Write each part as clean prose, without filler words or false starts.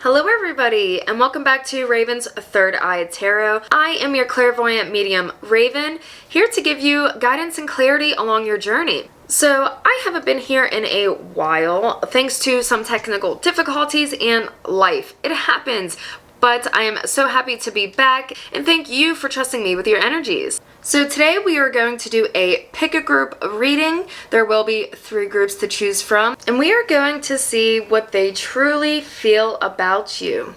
Hello everybody, and welcome back to Raven's Third Eye Tarot. I am your clairvoyant medium, Raven, here to give you guidance and clarity along your journey. So I haven't been here in a while, thanks to some technical difficulties and life. It happens, but I am so happy to be back, and thank you for trusting me with your energies. So today we are going to do a pick a group reading. There will be 3 groups to choose from, and we are going to see what they truly feel about you.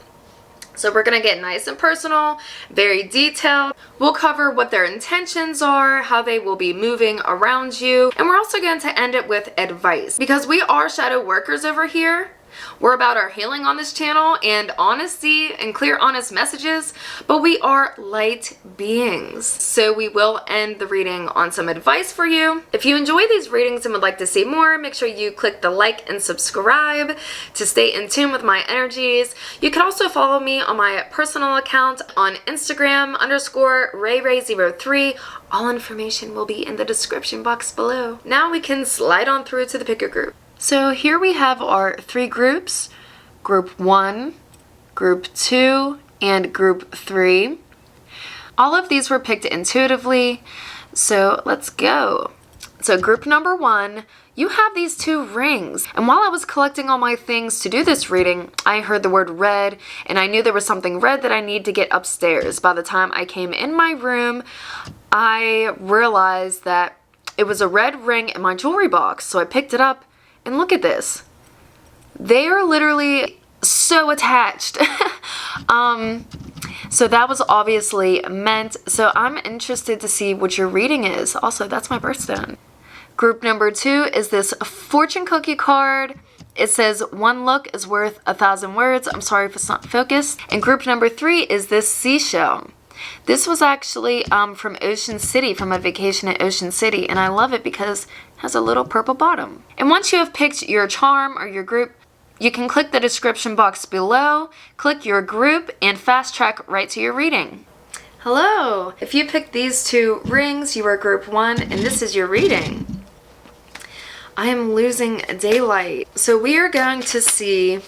So we're going to get nice and personal, very detailed. We'll cover what their intentions are, how they will be moving around you, and we're also going to end it with advice. Because we are shadow workers over here, we're about our healing on this channel and honesty and clear, honest messages, but we are light beings. So we will end the reading on some advice for you. If you enjoy these readings and would like to see more, make sure you click the like and subscribe to stay in tune with my energies. You can also follow me on my personal account on Instagram _RayRay03. All information will be in the description box below. Now we can slide on through to the picker group. So here we have our 3 groups, group 1, group 2, and group 3. All of these were picked intuitively, so let's go. So group number 1, you have these 2 rings. And while I was collecting all my things to do this reading, I heard the word red, and I knew there was something red that I need to get upstairs. By the time I came in my room, I realized that it was a red ring in my jewelry box, so I picked it up. And look at this. They are literally so attached. So that was obviously meant. So I'm interested to see what your reading is. Also, that's my birthstone. Group number 2 is this fortune cookie card. It says 1 look is worth 1,000 words. I'm sorry if it's not focused. And group number 3 is this seashell. This was actually from Ocean City, from a vacation at Ocean City, and I love it because it has a little purple bottom. And once you have picked your charm or your group, you can click the description box below, click your group, and fast track right to your reading. Hello! If you picked these 2 rings, you are group 1, and this is your reading. I am losing daylight. So we are going to see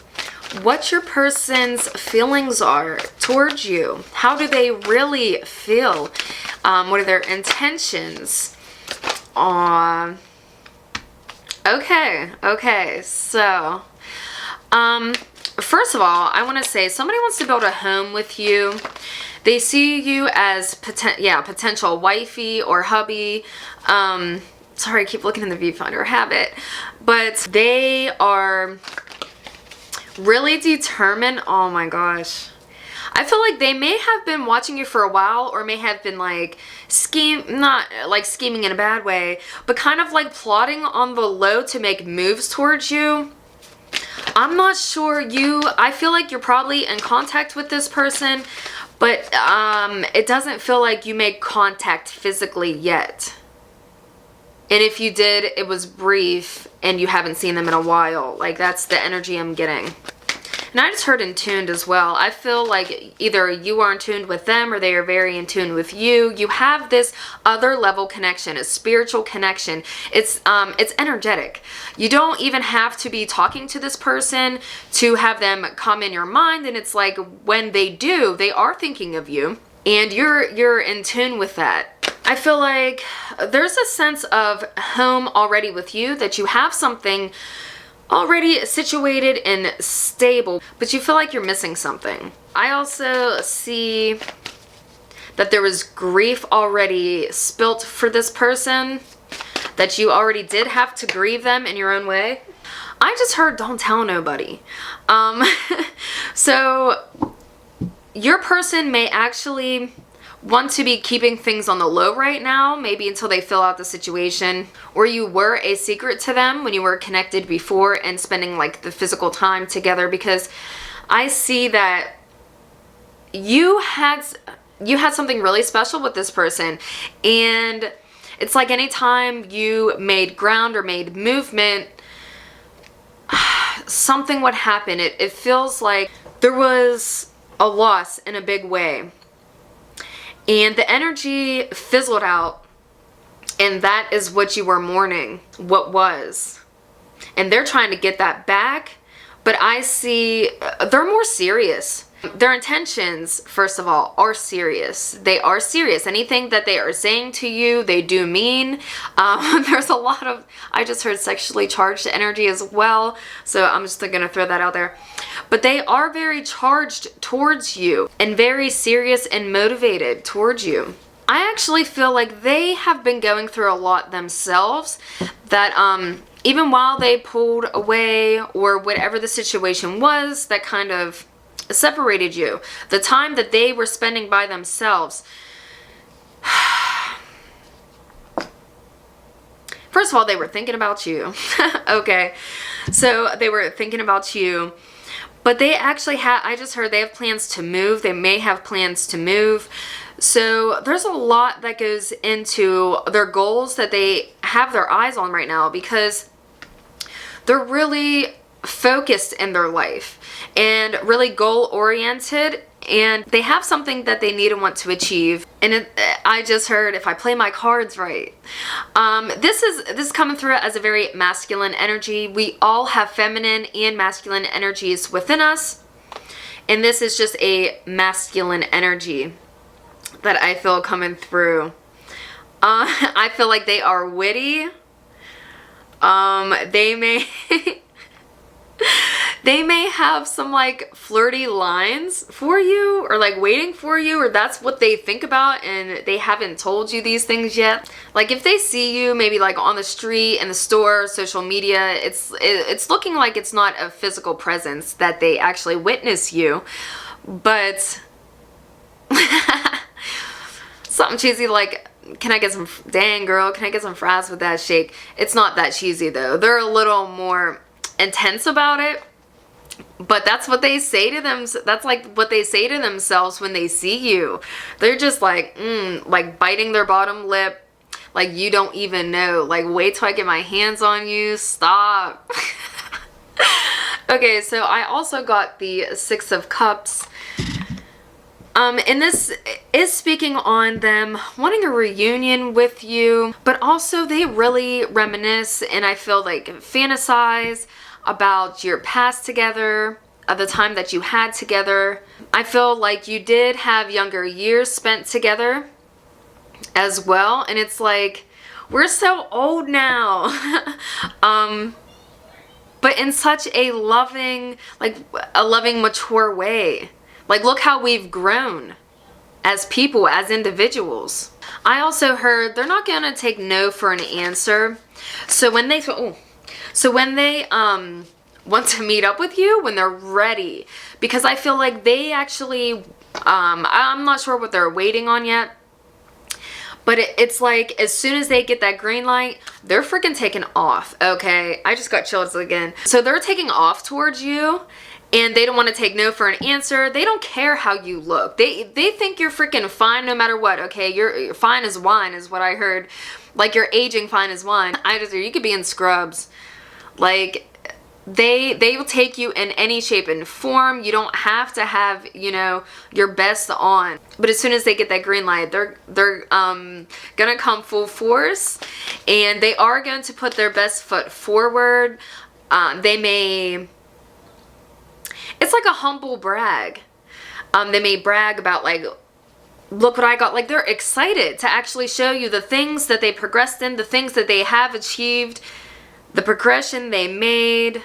what your person's feelings are towards you. How do they really feel? What are their intentions? Okay, so first of all, I want to say somebody wants to build a home with you. They see you as potential wifey or hubby. Sorry, I keep looking in the viewfinder, habit. But they are really determined. Oh my gosh. I feel like they may have been watching you for a while, or may have been like not like scheming in a bad way, but kind of like plotting on the low to make moves towards you. I'm not sure. I feel like you're probably in contact with this person, but it doesn't feel like you made contact physically yet. And if you did, it was brief and you haven't seen them in a while. Like, that's the energy I'm getting. And I just heard in tuned as well. I feel like either you are in tune with them or they are very in tune with you. You have this other level connection, a spiritual connection. It's energetic. You don't even have to be talking to this person to have them come in your mind. And it's like when they do, they are thinking of you. And you're in tune with that. I feel like there's a sense of home already with you, that you have something already situated and stable, but you feel like you're missing something. I also see that there was grief already spilt for this person, that you already did have to grieve them in your own way. I just heard don't tell nobody. So your person may actually want to be keeping things on the low right now, maybe until they fill out the situation, or you were a secret to them when you were connected before and spending like the physical time together, because I see that you had something really special with this person, and it's like anytime you made ground or made movement, something would happen. It feels like there was a loss in a big way. And the energy fizzled out, and that is what you were mourning, what was. And they're trying to get that back, but I see they're more serious. Their intentions, first of all, are serious. They are serious. Anything that they are saying to you, they do mean. There's a lot of, I just heard sexually charged energy as well. So I'm just going to throw that out there. But they are very charged towards you and very serious and motivated towards you. I actually feel like they have been going through a lot themselves, that even while they pulled away, or whatever the situation was that kind of separated you, the time that they were spending by themselves. First of all, they were thinking about you. Okay, so they were thinking about you, but they actually had, I just heard they have plans to move. They may have plans to move. So there's a lot that goes into their goals that they have their eyes on right now, because they're really focused in their life and really goal oriented, and they have something that they need and want to achieve. And I just heard, if I play my cards right, this is coming through as a very masculine energy. We all have feminine and masculine energies within us, and this is just a masculine energy that I feel coming through. I feel like they are witty. They may they may have some like flirty lines for you, or like waiting for you, or that's what they think about and they haven't told you these things yet. Like if they see you maybe like on the street, in the store, social media, it's looking like it's not a physical presence that they actually witness you, but something cheesy like, can I get some, dang girl, can I get some fries with that shake? It's not that cheesy though. They're a little more intense about it, but that's what they say to them. That's like what they say to themselves when they see you. They're just like, like biting their bottom lip, like you don't even know, like wait till I get my hands on you, stop. Okay, so I also got the Six of Cups. And this is speaking on them wanting a reunion with you, but also they really reminisce and I feel like fantasize about your past together, the time that you had together. I feel like you did have younger years spent together as well, and it's like, we're so old now. But in such a loving, mature way. Like, look how we've grown as people, as individuals. I also heard they're not gonna take no for an answer. So when they, want to meet up with you, when they're ready, because I feel like they actually, I'm not sure what they're waiting on yet, but it's like as soon as they get that green light, they're freaking taking off. Okay, I just got chills again. So they're taking off towards you. And they don't want to take no for an answer. They don't care how you look. They think you're freaking fine no matter what, okay? You're fine as wine is what I heard. Like, you're aging fine as wine. You could be in scrubs. Like, they will take you in any shape and form. You don't have to have, you know, your best on. But as soon as they get that green light, they're gonna come full force. And they are going to put their best foot forward. They may... It's like a humble brag. They may brag about like, look what I got. Like, they're excited to actually show you the things that they progressed in, the things that they have achieved, the progression they made.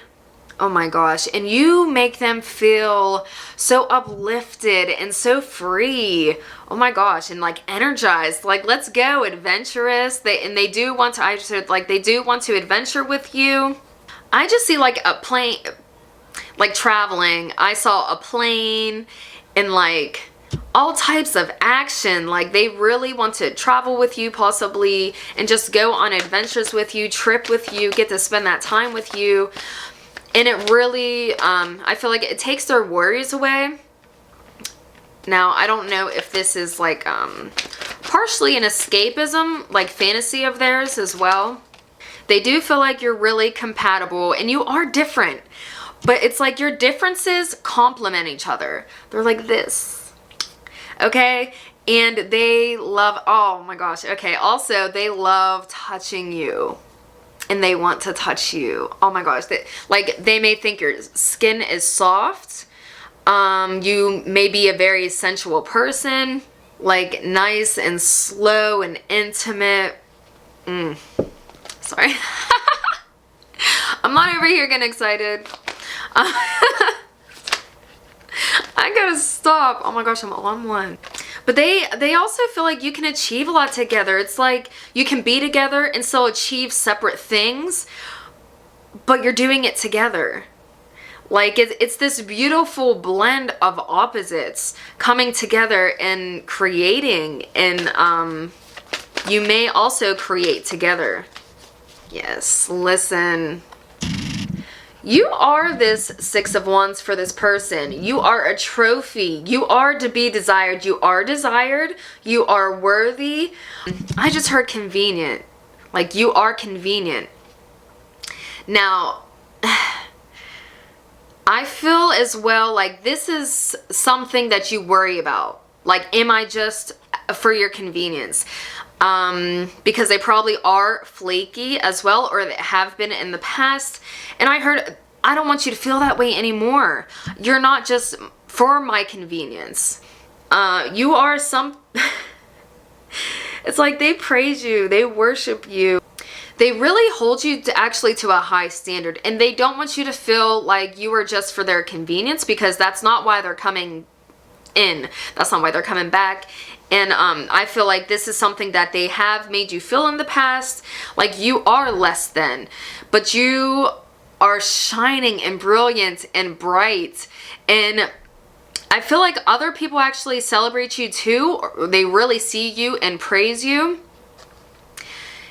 Oh my gosh. And you make them feel so uplifted and so free. Oh my gosh. And like energized. Like, let's go, adventurous. They do want to, they do want to adventure with you. I just see like a plane, like traveling. I saw a plane and like all types of action. Like, they really want to travel with you possibly and just go on adventures with you, trip with you, get to spend that time with you. And it really, I feel like it takes their worries away. Now, I don't know if this is like partially an escapism, like fantasy of theirs as well. They do feel like you're really compatible and you are different. But it's like your differences complement each other. They're like this. Okay? And they love, oh my gosh. Okay. Also, they love touching you. and they want to touch you. Oh my gosh. They may think your skin is soft. You may be a very sensual person, like nice and slow and intimate. Sorry. I'm not over here getting excited. I gotta stop. Oh my gosh, I'm on one. But they also feel like you can achieve a lot together. It's like you can be together and still achieve separate things, but you're doing it together. Like it's this beautiful blend of opposites coming together and creating, and you may also create together. Yes, listen. You are this Six of Wands for this person. You are a trophy. You are to be desired. You are desired. You are worthy. I just heard convenient. Like, you are convenient. Now, I feel as well like this is something that you worry about. Like, am I just for your convenience? Because they probably are flaky as well, or they have been in the past. And I heard, I don't want you to feel that way anymore. You're not just for my convenience. You are some... It's like they praise you, they worship you. They really hold you to a high standard, and they don't want you to feel like you are just for their convenience, because that's not why they're coming in. That's not why they're coming back. And I feel like this is something that they have made you feel in the past, like you are less than, but you are shining and brilliant and bright. And I feel like other people actually celebrate you too. They really see you and praise you.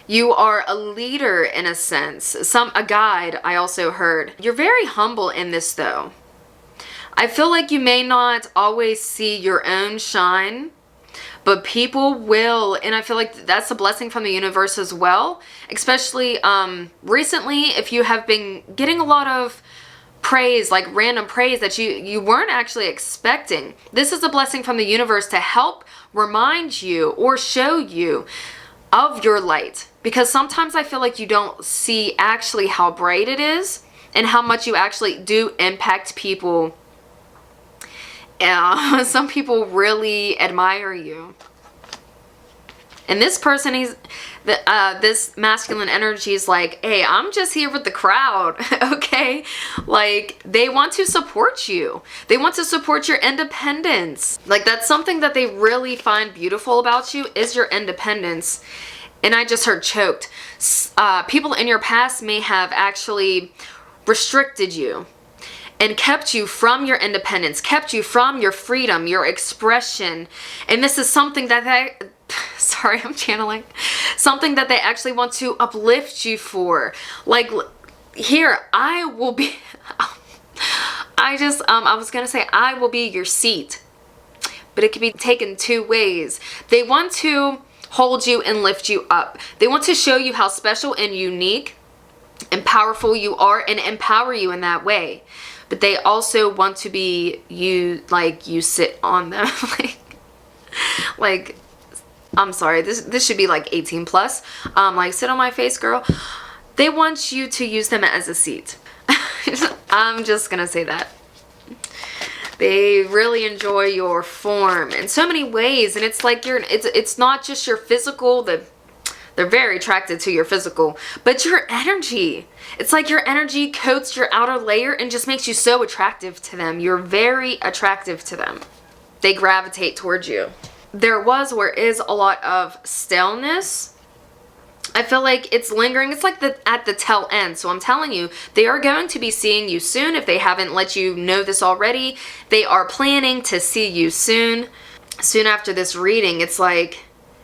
You are a leader in a sense, a guide. I also heard. You're very humble in this though. I feel like you may not always see your own shine, but people will, and I feel like that's a blessing from the universe as well. Especially recently, if you have been getting a lot of praise, like random praise that you weren't actually expecting. This is a blessing from the universe to help remind you or show you of your light. Because sometimes I feel like you don't see actually how bright it is and how much you actually do impact people. Some people really admire you. And this person, this masculine energy is like, hey, I'm just here with the crowd, okay? Like, they want to support you. They want to support your independence. Like, that's something that they really find beautiful about you, is your independence. And I just heard choked. People in your past may have actually restricted you and kept you from your independence, kept you from your freedom, your expression. And this is something that sorry, I'm channeling. Something that they actually want to uplift you for. Like, here, I will be, I was gonna say, I will be your seat. But it can be taken two ways. They want to hold you and lift you up. They want to show you how special and unique and powerful you are and empower you in that way. But they also want to be you, like you sit on them. like, I'm sorry, this should be like 18 plus. Like, sit on my face, girl. They want you to use them as a seat. I'm just gonna say that. They really enjoy your form in so many ways, and it's like it's not just your physical. They're very attracted to your physical, but your energy. It's like your energy coats your outer layer and just makes you so attractive to them. You're very attractive to them. They gravitate towards you. There is a lot of staleness. I feel like it's lingering. It's like at the tail end. So I'm telling you, they are going to be seeing you soon. If they haven't let you know this already, they are planning to see you soon. Soon after this reading, it's like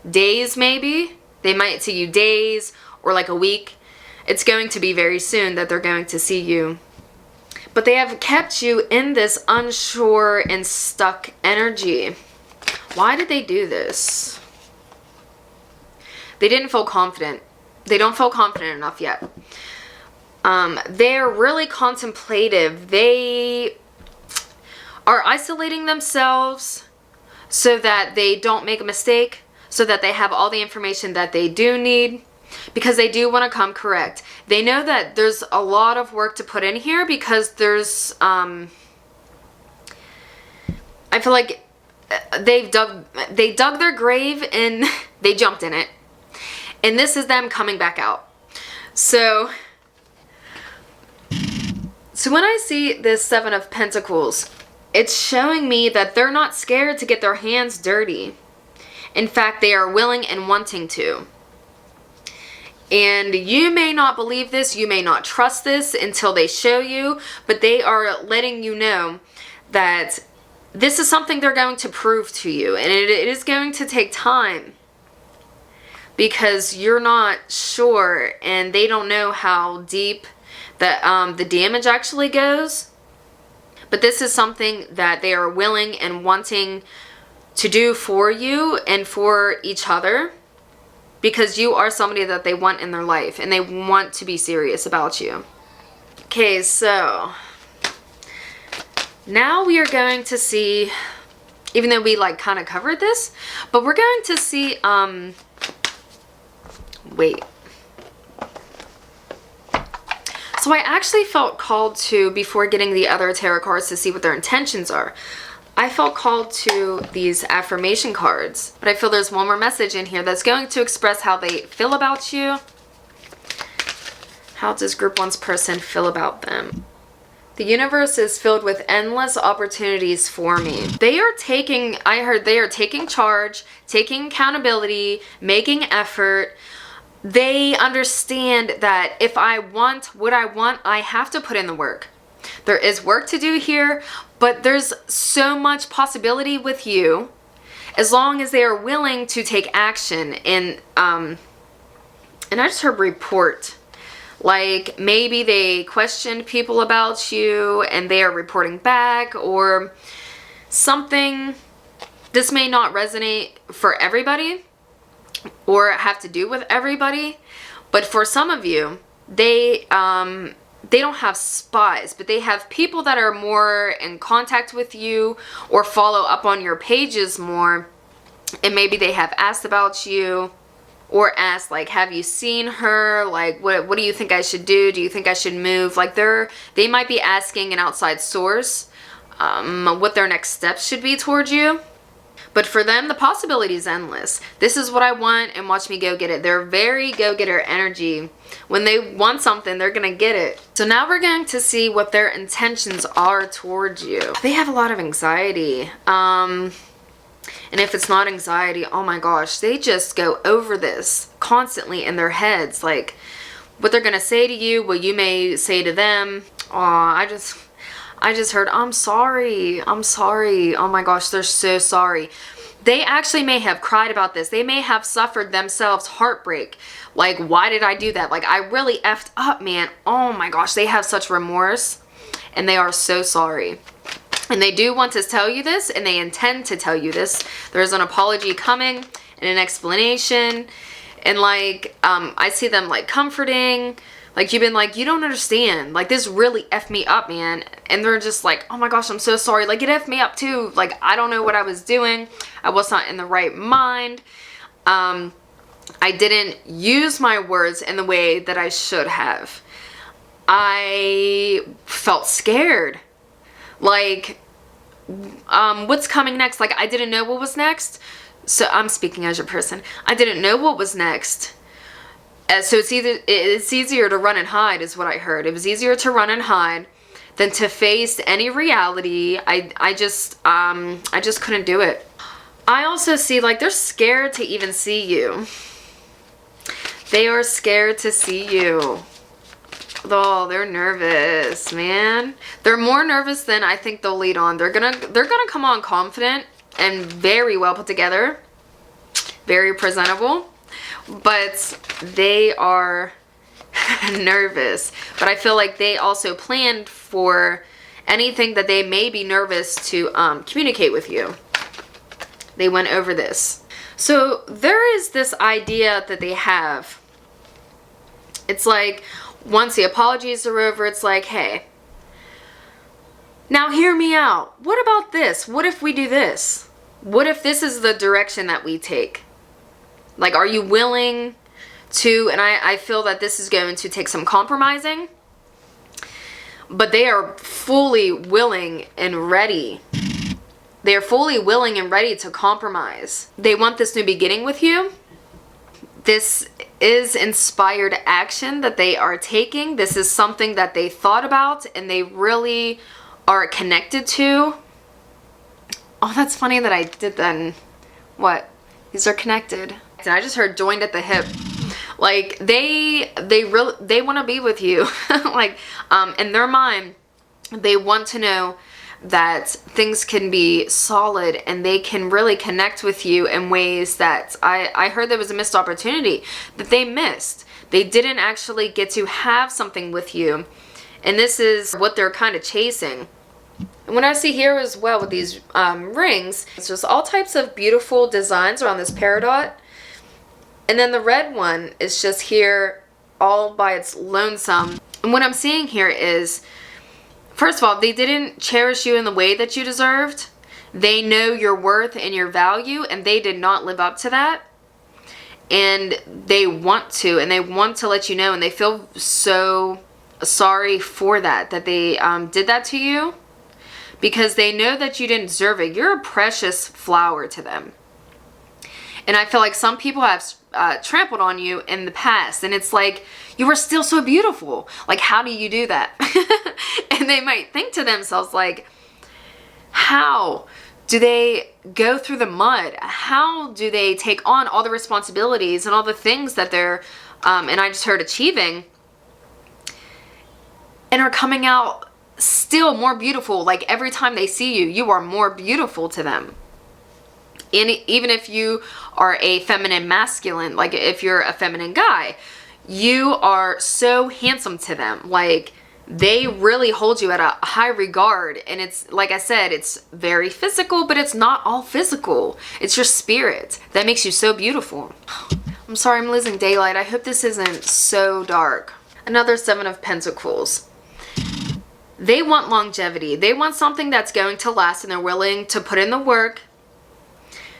days maybe. They might see you days or like a week. It's going to be very soon that they're going to see you. But they have kept you in this unsure and stuck energy. Why did they do this? They didn't feel confident. They don't feel confident enough yet. They're really contemplative. They are isolating themselves so that they don't make a mistake, so that they have all the information that they do need. because they do want to come correct. They know that there's a lot of work to put in here because there's, I feel like they dug their grave and they jumped in it. And this is them coming back out. So when I see this Seven of Pentacles, it's showing me that they're not scared to get their hands dirty. In fact, they are willing and wanting to. And you may not believe this, you may not trust this until they show you, but they are letting you know that this is something they're going to prove to you. And it is going to take time because you're not sure and they don't know how deep the damage actually goes. But this is something that they are willing and wanting to do for you and for each other, because you are somebody that they want in their life and they want to be serious about you. Okay, so now we are going to see, even though we like kind of covered this, but we're going to see, wait. So I actually felt called to, before getting the other tarot cards to see what their intentions are, I felt called to these affirmation cards. But I feel there's one more message in here that's going to express how they feel about you. How does Group 1's person feel about them? The universe is filled with endless opportunities for me. They are taking, I heard they are taking charge, taking accountability, making effort. They understand that if I want what I want, I have to put in the work. There is work to do here, but there's so much possibility with you as long as they are willing to take action. And I just heard report. Like maybe they questioned people about you and they are reporting back or something. This may not resonate for everybody or have to do with everybody, but for some of you, they don't have spies, but they have people that are more in contact with you or follow up on your pages more, and maybe they have asked about you or asked like, have you seen her? Like, what do you think I should do? Do you think I should move? Like they might be asking an outside source what their next steps should be towards you. But for them, the possibility is endless. This is what I want and watch me go get it. They're very go-getter energy. When they want something, they're going to get it. So now we're going to see what their intentions are towards you. They have a lot of anxiety. And if it's not anxiety, oh my gosh, they just go over this constantly in their heads. Like what they're going to say to you, what you may say to them. I just heard, I'm sorry. Oh my gosh, they're so sorry. They actually may have cried about this. They may have suffered themselves heartbreak. Like, why did I do that? Like, I really effed up, man. Oh my gosh, they have such remorse and they are so sorry. And they do want to tell you this and they intend to tell you this. There's an apology coming and an explanation. And like, I see them like comforting. Like, you've been like, you don't understand. Like, this really effed me up, man. And they're just like, oh my gosh, I'm so sorry. Like, it effed me up too. Like, I don't know what I was doing. I was not in the right mind. I didn't use my words in the way that I should have. I felt scared. Like, what's coming next? Like, I didn't know what was next. So, I'm speaking as your person. I didn't know what was next. So it's easier to run and hide is what I heard. It was easier to run and hide than to face any reality. I just couldn't do it. I also see like they're scared to even see you. They are scared to see you. Oh, they're nervous, man. They're more nervous than I think they'll lead on. They're gonna come on confident and very well put together, very presentable. But they are nervous. But I feel like they also planned for anything that they may be nervous to communicate with you. They went over this. So there is this idea that they have. It's like once the apologies are over, it's like, hey, now hear me out. What about this? What if we do this? What if this is the direction that we take? Like, are you willing to, and I feel that this is going to take some compromising, but they are fully willing and ready. They are fully willing and ready to compromise. They want this new beginning with you. This is inspired action that they are taking. This is something that they thought about and they really are connected to. Oh, that's funny that I did that. What? These are connected. And I just heard joined at the hip. Like they want to be with you. Like in their mind, they want to know that things can be solid and they can really connect with you in ways that I heard there was a missed opportunity that they missed. They didn't actually get to have something with you, and this is what they're kind of chasing. And what I see here as well with these rings, it's just all types of beautiful designs around this peridot, and then the red one is just here all by its lonesome. And what I'm seeing here is, first of all, they didn't cherish you in the way that you deserved. They know your worth and your value, and they did not live up to that. And they want to let you know, and they feel so sorry for that they did that to you, because they know that you didn't deserve it. You're a precious flower to them. And I feel like some people have trampled on you in the past, and it's like, you were still so beautiful. Like, how do you do that? And they might think to themselves, like, how do they go through the mud? How do they take on all the responsibilities and all the things that they're, and I just heard achieving, and are coming out still more beautiful? Like, every time they see you, you are more beautiful to them. And even if you are a feminine masculine, like if you're a feminine guy, you are so handsome to them. Like, they really hold you at a high regard. And it's, like I said, it's very physical, but it's not all physical. It's your spirit that makes you so beautiful. I'm sorry, I'm losing daylight. I hope this isn't so dark. Another Seven of Pentacles. They want longevity. They want something that's going to last, and they're willing to put in the work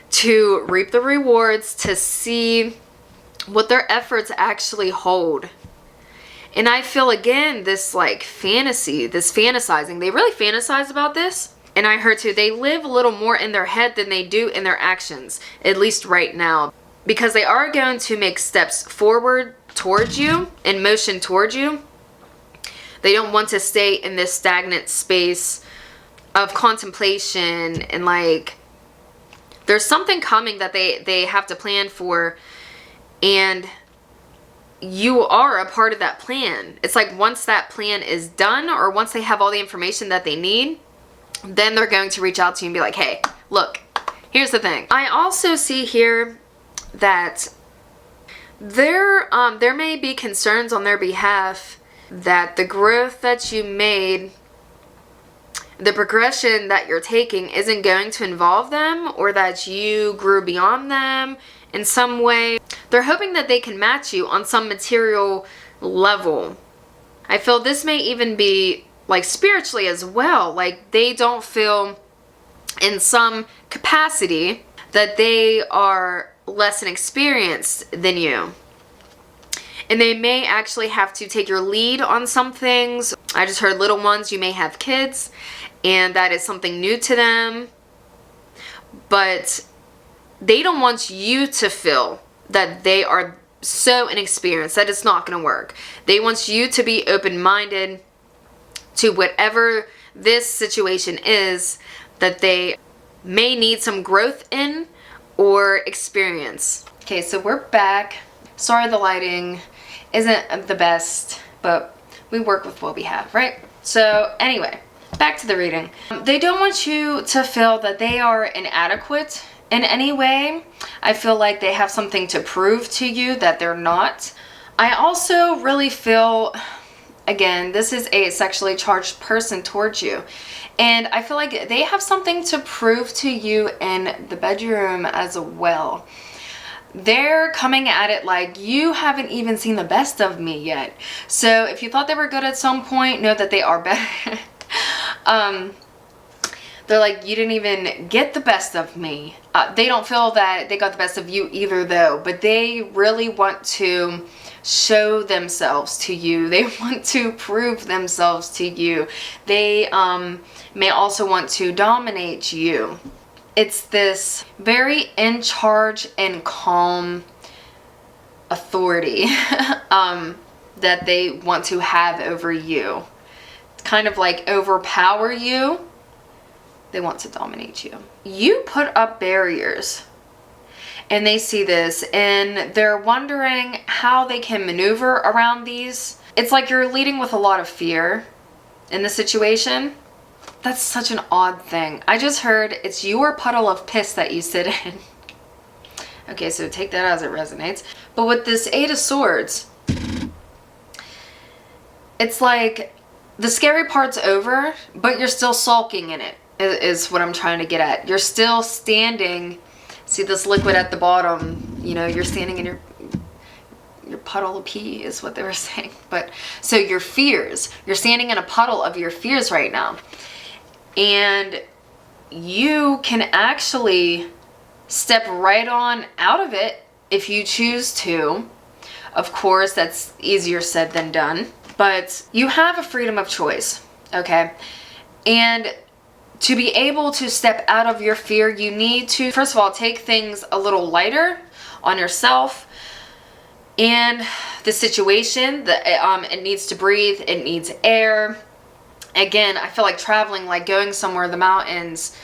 to reap the rewards, to see what their efforts actually hold. And I feel, again, this like fantasy, this fantasizing. They really fantasize about this. And I heard too, they live a little more in their head than they do in their actions, at least right now. Because they are going to make steps forward towards you, in motion towards you. They don't want to stay in this stagnant space of contemplation, and like, there's something coming that they have to plan for, and you are a part of that plan. It's like, once that plan is done, or once they have all the information that they need, then they're going to reach out to you and be like, hey, look, here's the thing. I also see here that there may be concerns on their behalf that the growth that you made, the progression that you're taking, isn't going to involve them, or that you grew beyond them in some way. They're hoping that they can match you on some material level. I feel this may even be like spiritually as well. Like, they don't feel in some capacity that they are less inexperienced than you. And they may actually have to take your lead on some things. I just heard little ones, you may have kids, and that is something new to them. But they don't want you to feel that they are so inexperienced that it's not going to work. They want you to be open-minded to whatever this situation is that they may need some growth in or experience. Okay, so we're back. Sorry the lighting isn't the best, but we work with what we have, right? So anyway, back to the reading. They don't want you to feel that they are inadequate in any way. I feel like they have something to prove to you that they're not. I also really feel, again, this is a sexually charged person towards you. And I feel like they have something to prove to you in the bedroom as well. They're coming at it like, you haven't even seen the best of me yet. So if you thought they were good at some point, know that they are better. They're like, you didn't even get the best of me. They don't feel that they got the best of you either though, but they really want to show themselves to you. They want to prove themselves to you. They may also want to dominate you. It's this very in charge and calm authority that they want to have over you. It's kind of like overpower you. They want to dominate you. You put up barriers and they see this and they're wondering how they can maneuver around these. It's like you're leading with a lot of fear in the situation. That's such an odd thing. I just heard it's your puddle of piss that you sit in. Okay, so take that as it resonates. But with this Eight of Swords, it's like the scary part's over, but you're still sulking in it, is what I'm trying to get at. You're still standing. See this liquid at the bottom, you know, you're standing in your puddle of pee is what they were saying. But so your fears, you're standing in a puddle of your fears right now. And you can actually step right on out of it if you choose to. Of course, that's easier said than done, but you have a freedom of choice, okay? And to be able to step out of your fear, you need to, first of all, take things a little lighter on yourself and the situation. It needs to breathe, it needs air. Again, I feel like traveling, like going somewhere in the mountains,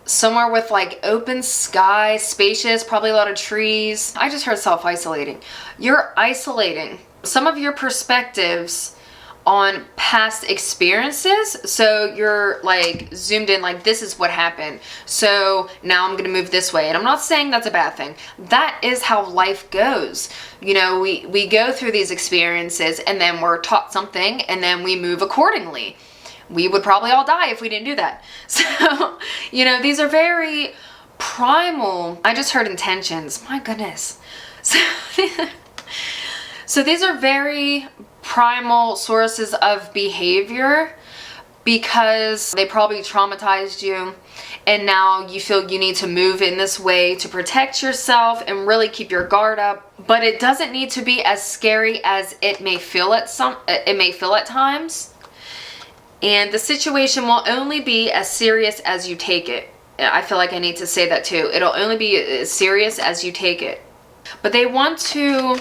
somewhere with like open sky, spacious, probably a lot of trees. I just heard self-isolating. You're isolating some of your perspectives on past experiences. So you're like zoomed in, like this is what happened. So now I'm going to move this way. And I'm not saying that's a bad thing. That is how life goes. You know, we go through these experiences and then we're taught something and then we move accordingly. We would probably all die if we didn't do that. So, you know, these are very primal. I just heard intentions. My goodness. So these are very primal sources of behavior because they probably traumatized you and now you feel you need to move in this way to protect yourself and really keep your guard up. But it doesn't need to be as scary as it may feel at times. And the situation will only be as serious as you take it. I feel like I need to say that too. It'll only be as serious as you take it. But they want to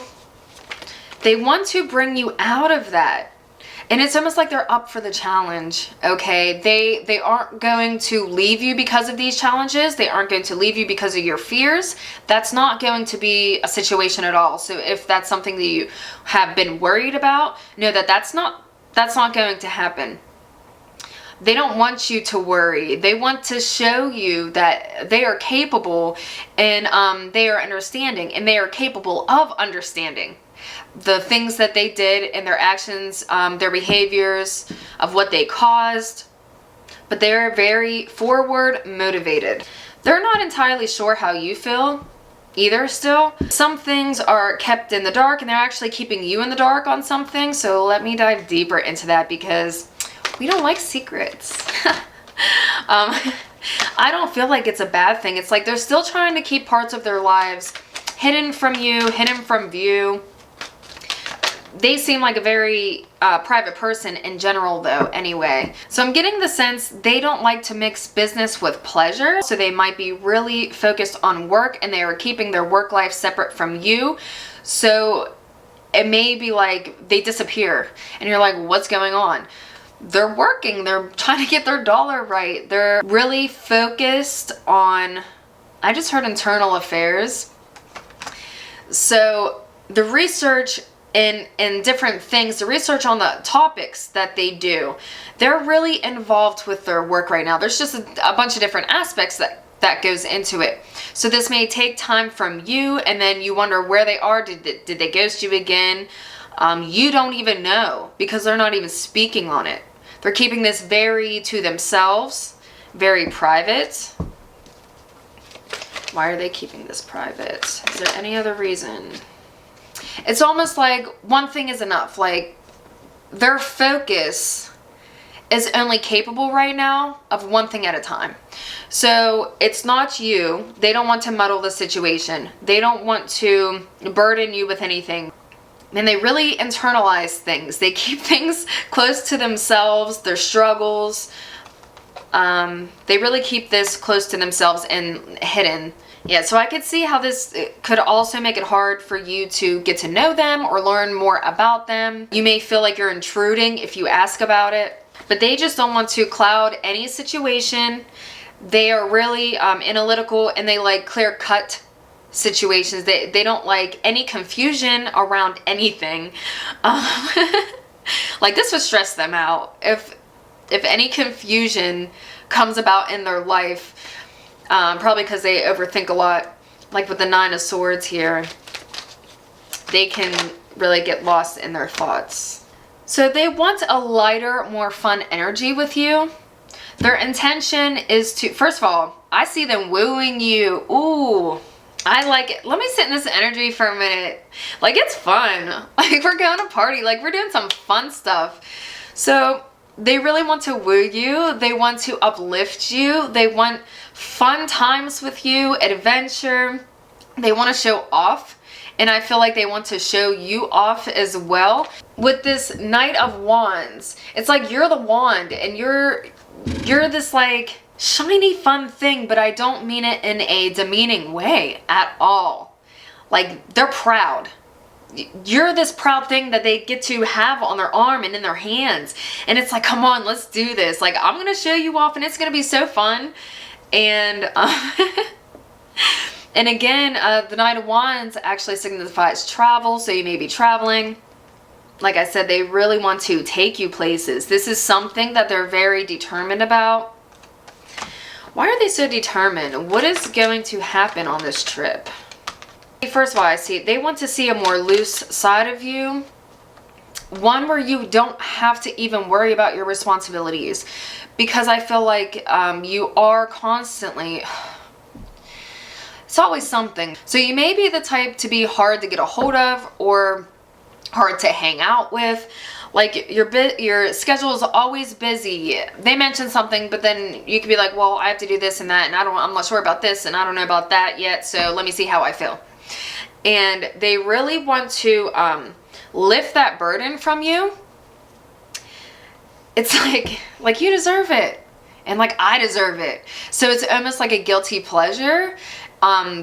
bring you out of that. And it's almost like they're up for the challenge, okay? They aren't going to leave you because of these challenges. They aren't going to leave you because of your fears. That's not going to be a situation at all. So if that's something that you have been worried about, know that that's not going to happen. They don't want you to worry. They want to show you that they are capable and they are understanding and they are capable of understanding the things that they did and their actions, their behaviors, of what they caused. But they're very forward motivated. They're not entirely sure how you feel either still. Some things are kept in the dark and they're actually keeping you in the dark on something. So let me dive deeper into that because we don't like secrets. I don't feel like it's a bad thing. It's like they're still trying to keep parts of their lives hidden from you, hidden from view. They seem like a very private person in general though anyway. So I'm getting the sense they don't like to mix business with pleasure. So they might be really focused on work and they are keeping their work life separate from you. So it may be like they disappear and you're like, what's going on? They're working, they're trying to get their dollar right. They're really focused on, I just heard internal affairs. So the research in different things, the research on the topics that they do, they're really involved with their work right now. There's just a bunch of different aspects that goes into it. So this may take time from you and then you wonder where they are. Did they ghost you again? You don't even know because they're not even speaking on it. They're keeping this very to themselves, very private. Why are they keeping this private? Is there any other reason? It's almost like one thing is enough. Like their focus is only capable right now of one thing at a time. So it's not you. They don't want to muddle the situation. They don't want to burden you with anything. And they really internalize things. They keep things close to themselves, their struggles. They really keep this close to themselves and hidden. Yeah, so I could see how this could also make it hard for you to get to know them or learn more about them. You may feel like you're intruding if you ask about it, but they just don't want to cloud any situation. They are really analytical, and they like clear-cut situations. They don't like any confusion around anything. Like, this would stress them out if any confusion comes about in their life. Probably because they overthink a lot. Like with the 9 of Swords here, they can really get lost in their thoughts. So they want a lighter, more fun energy with you. Their intention is to, first of all, I see them wooing you. Ooh, I like it. Let me sit in this energy for a minute. Like, it's fun. Like, we're going to party. Like, we're doing some fun stuff. So they really want to woo you. They want to uplift you. They want fun times with you, adventure. They want to show off. And I feel like they want to show you off as well. With this Knight of Wands, it's like you're the wand, and you're this like shiny fun thing, but I don't mean it in a demeaning way at all. Like, they're proud. You're this proud thing that they get to have on their arm and in their hands. And it's like, come on, let's do this. Like, I'm going to show you off, and it's going to be so fun. And and again, the Knight of Wands actually signifies travel, so you may be traveling. Like I said, they really want to take you places. This is something that they're very determined about. Why are they so determined? What is going to happen on this trip? First of all, I see they want to see a more loose side of you. One where you don't have to even worry about your responsibilities. Because I feel like you are constantly... It's always something. So you may be the type to be hard to get a hold of or hard to hang out with. Like, your schedule is always busy. They mention something, but then you could be like, well, I have to do this and that, and I'm not sure about this, and I don't know about that yet, so let me see how I feel. And they really want to lift that burden from you. It's like you deserve it, and like I deserve it. So it's almost like a guilty pleasure,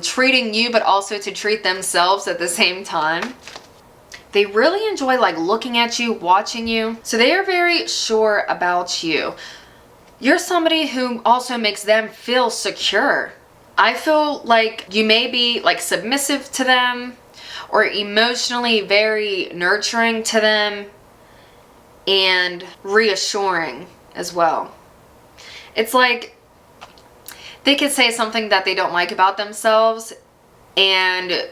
treating you, but also to treat themselves at the same time. They really enjoy like looking at you, watching you. So they are very sure about you. You're somebody who also makes them feel secure. I feel like you may be like submissive to them or emotionally very nurturing to them and reassuring as well. It's like they could say something that they don't like about themselves, and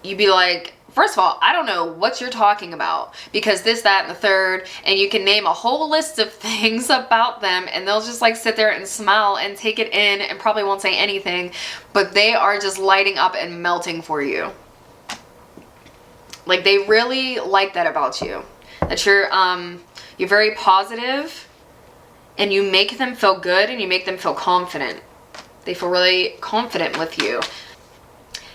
you'd be like, first of all, I don't know what you're talking about, because this, that, and the third, and you can name a whole list of things about them, and they'll just like sit there and smile and take it in and probably won't say anything, but they are just lighting up and melting for you. Like, they really like that about you, that you're very positive, and you make them feel good, and you make them feel confident. They feel really confident with you.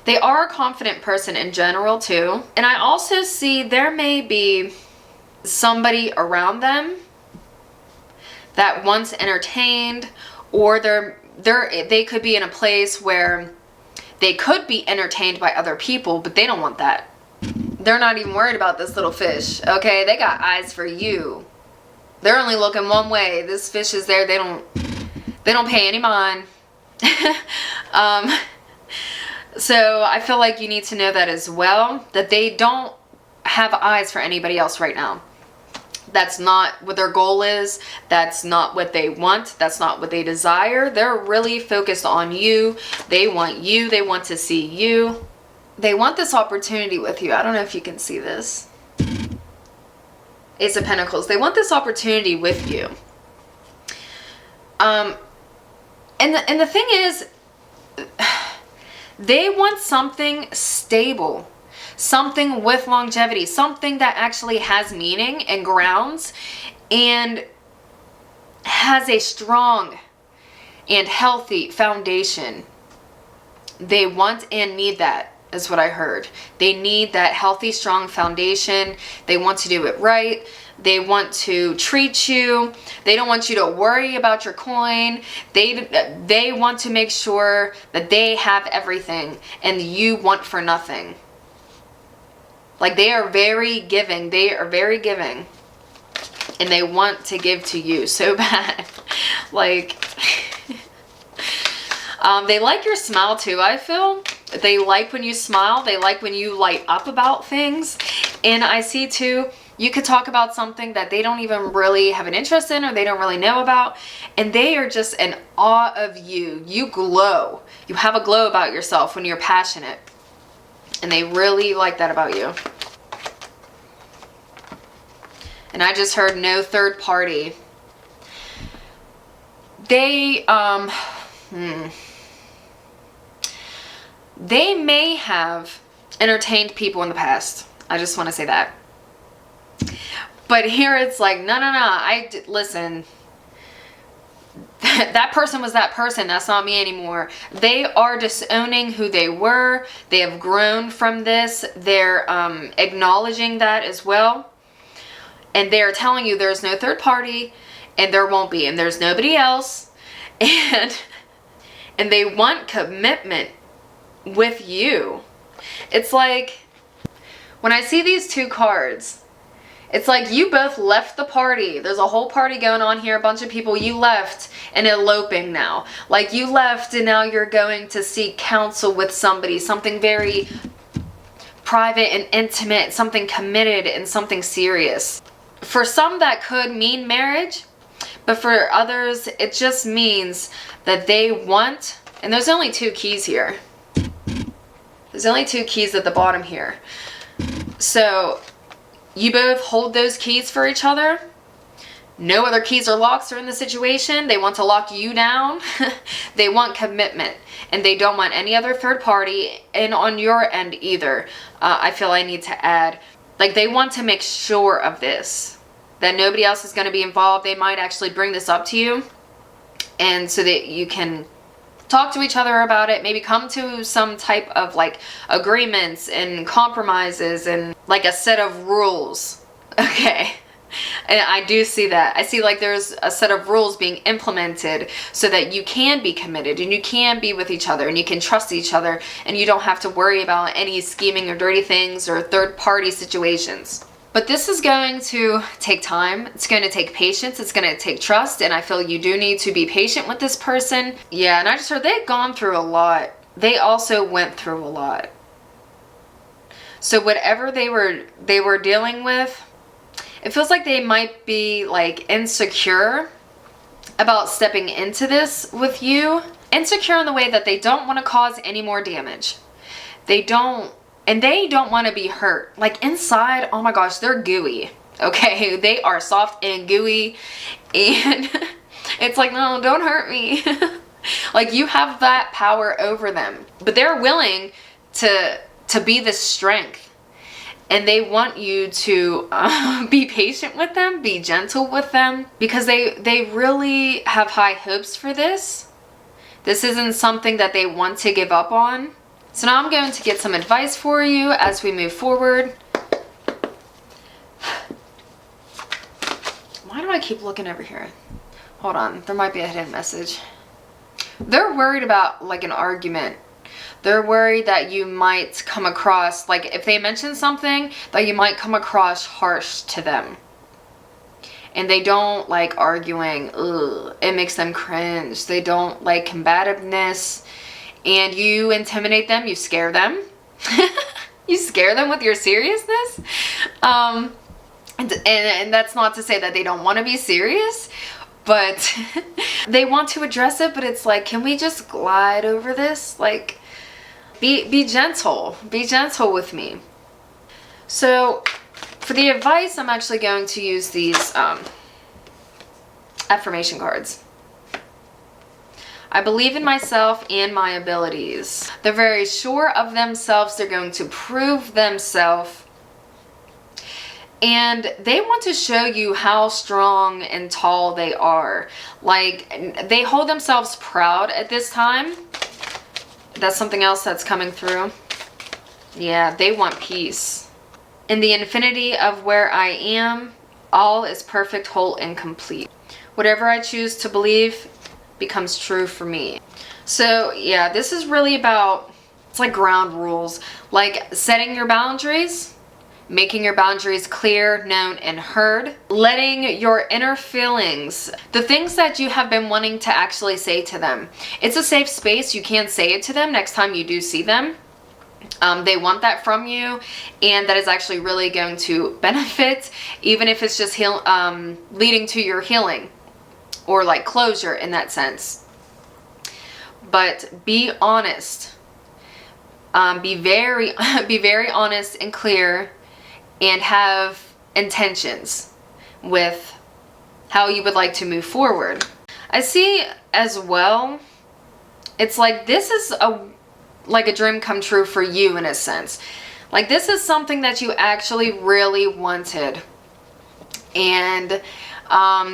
They are a confident person in general too. And I also see there may be somebody around them that once entertained, or they could be in a place where they could be entertained by other people, but they don't want that. They're not even worried about this little fish, okay? They got eyes for you. They're only looking one way. This fish is there. They don't pay any mind. So I feel like you need to know that as well, that they don't have eyes for anybody else right now. That's not what their goal is. That's not what they want. That's not what they desire. They're really focused on you. They want you. They want to see you. They want this opportunity with you. I don't know if you can see this. Ace of Pentacles. They want this opportunity with you. And the thing is, they want something stable, something with longevity, something that actually has meaning and grounds. And has a strong and healthy foundation. They want and need that, is what I heard. They need that healthy, strong foundation. They want to do it right. They want to treat you. They don't want you to worry about your coin. They want to make sure that they have everything and you want for nothing. Like, they are very giving. They are very giving. And they want to give to you so bad. Like, they like your smile too, I feel. They like when you smile. They like when you light up about things. And I see too, you could talk about something that they don't even really have an interest in or they don't really know about. And they are just in awe of you. You glow. You have a glow about yourself when you're passionate. And they really like that about you. And I just heard no third party. They may have entertained people in the past. I just want to say that. But here it's like, no. Listen. That person was that person. That's not me anymore. They are disowning who they were. They have grown from this. They're acknowledging that as well. And they're telling you there's no third party, and there won't be, and there's nobody else. And they want commitment with you. It's like, when I see these two cards, it's like you both left the party. There's a whole party going on here, a bunch of people. You left and eloping now. Like, you left and now you're going to seek counsel with somebody, something very private and intimate, something committed and something serious. For some, that could mean marriage, but for others, it just means that they want, and there's only two keys here. There's only two keys at the bottom here. So you both hold those keys for each other. No other keys or locks are in the situation. They want to lock you down. They want commitment, and they don't want any other third party, and on your end either. I feel I need to add, like, they want to make sure of this, that nobody else is going to be involved. They might actually bring this up to you, and so that you can talk to each other about it, maybe come to some type of like agreements and compromises and like a set of rules. Okay. And I do see that. I see like there's a set of rules being implemented so that you can be committed and you can be with each other and you can trust each other and you don't have to worry about any scheming or dirty things or third party situations. But this is going to take time. It's going to take patience. It's going to take trust. And I feel you do need to be patient with this person. Yeah, and I just heard they've gone through a lot. They also went through a lot. So whatever they were dealing with, it feels like they might be like insecure about stepping into this with you. Insecure in the way that they don't want to cause any more damage. They don't want to be hurt. Like inside, oh my gosh, they're gooey. Okay, they are soft and gooey. And it's like, no, don't hurt me. Like you have that power over them. But they're willing to be the strength. And they want you to be patient with them, be gentle with them, because they really have high hopes for this. This isn't something that they want to give up on. So now I'm going to get some advice for you as we move forward. Why do I keep looking over here? Hold on, there might be a hidden message. They're worried about like an argument. They're worried that you might come across, like if they mention something, that you might come across harsh to them. And they don't like arguing. Ugh, it makes them cringe. They don't like combativeness. And you intimidate them. You scare them. You scare them with your seriousness. And that's not to say that they don't want to be serious. But they want to address it. But it's like, can we just glide over this? Like, be gentle. Be gentle with me. So for the advice, I'm actually going to use these affirmation cards. I believe in myself and my abilities. They're very sure of themselves. They're going to prove themselves. And they want to show you how strong and tall they are. Like, they hold themselves proud at this time. That's something else that's coming through. Yeah, they want peace. In the infinity of where I am, all is perfect, whole, and complete. Whatever I choose to believe becomes true for me. So yeah, this is really about, it's like ground rules, like setting your boundaries, making your boundaries clear, known, and heard, letting your inner feelings, the things that you have been wanting to actually say to them. It's a safe space. You can say it to them next time you do see them. They want that from you, and that is actually really going to benefit, even if it's just leading to your healing or like closure in that sense. But be honest. Be very honest and clear, and have intentions with how you would like to move forward. I see as well, it's like this is like a dream come true for you in a sense. Like this is something that you actually really wanted, and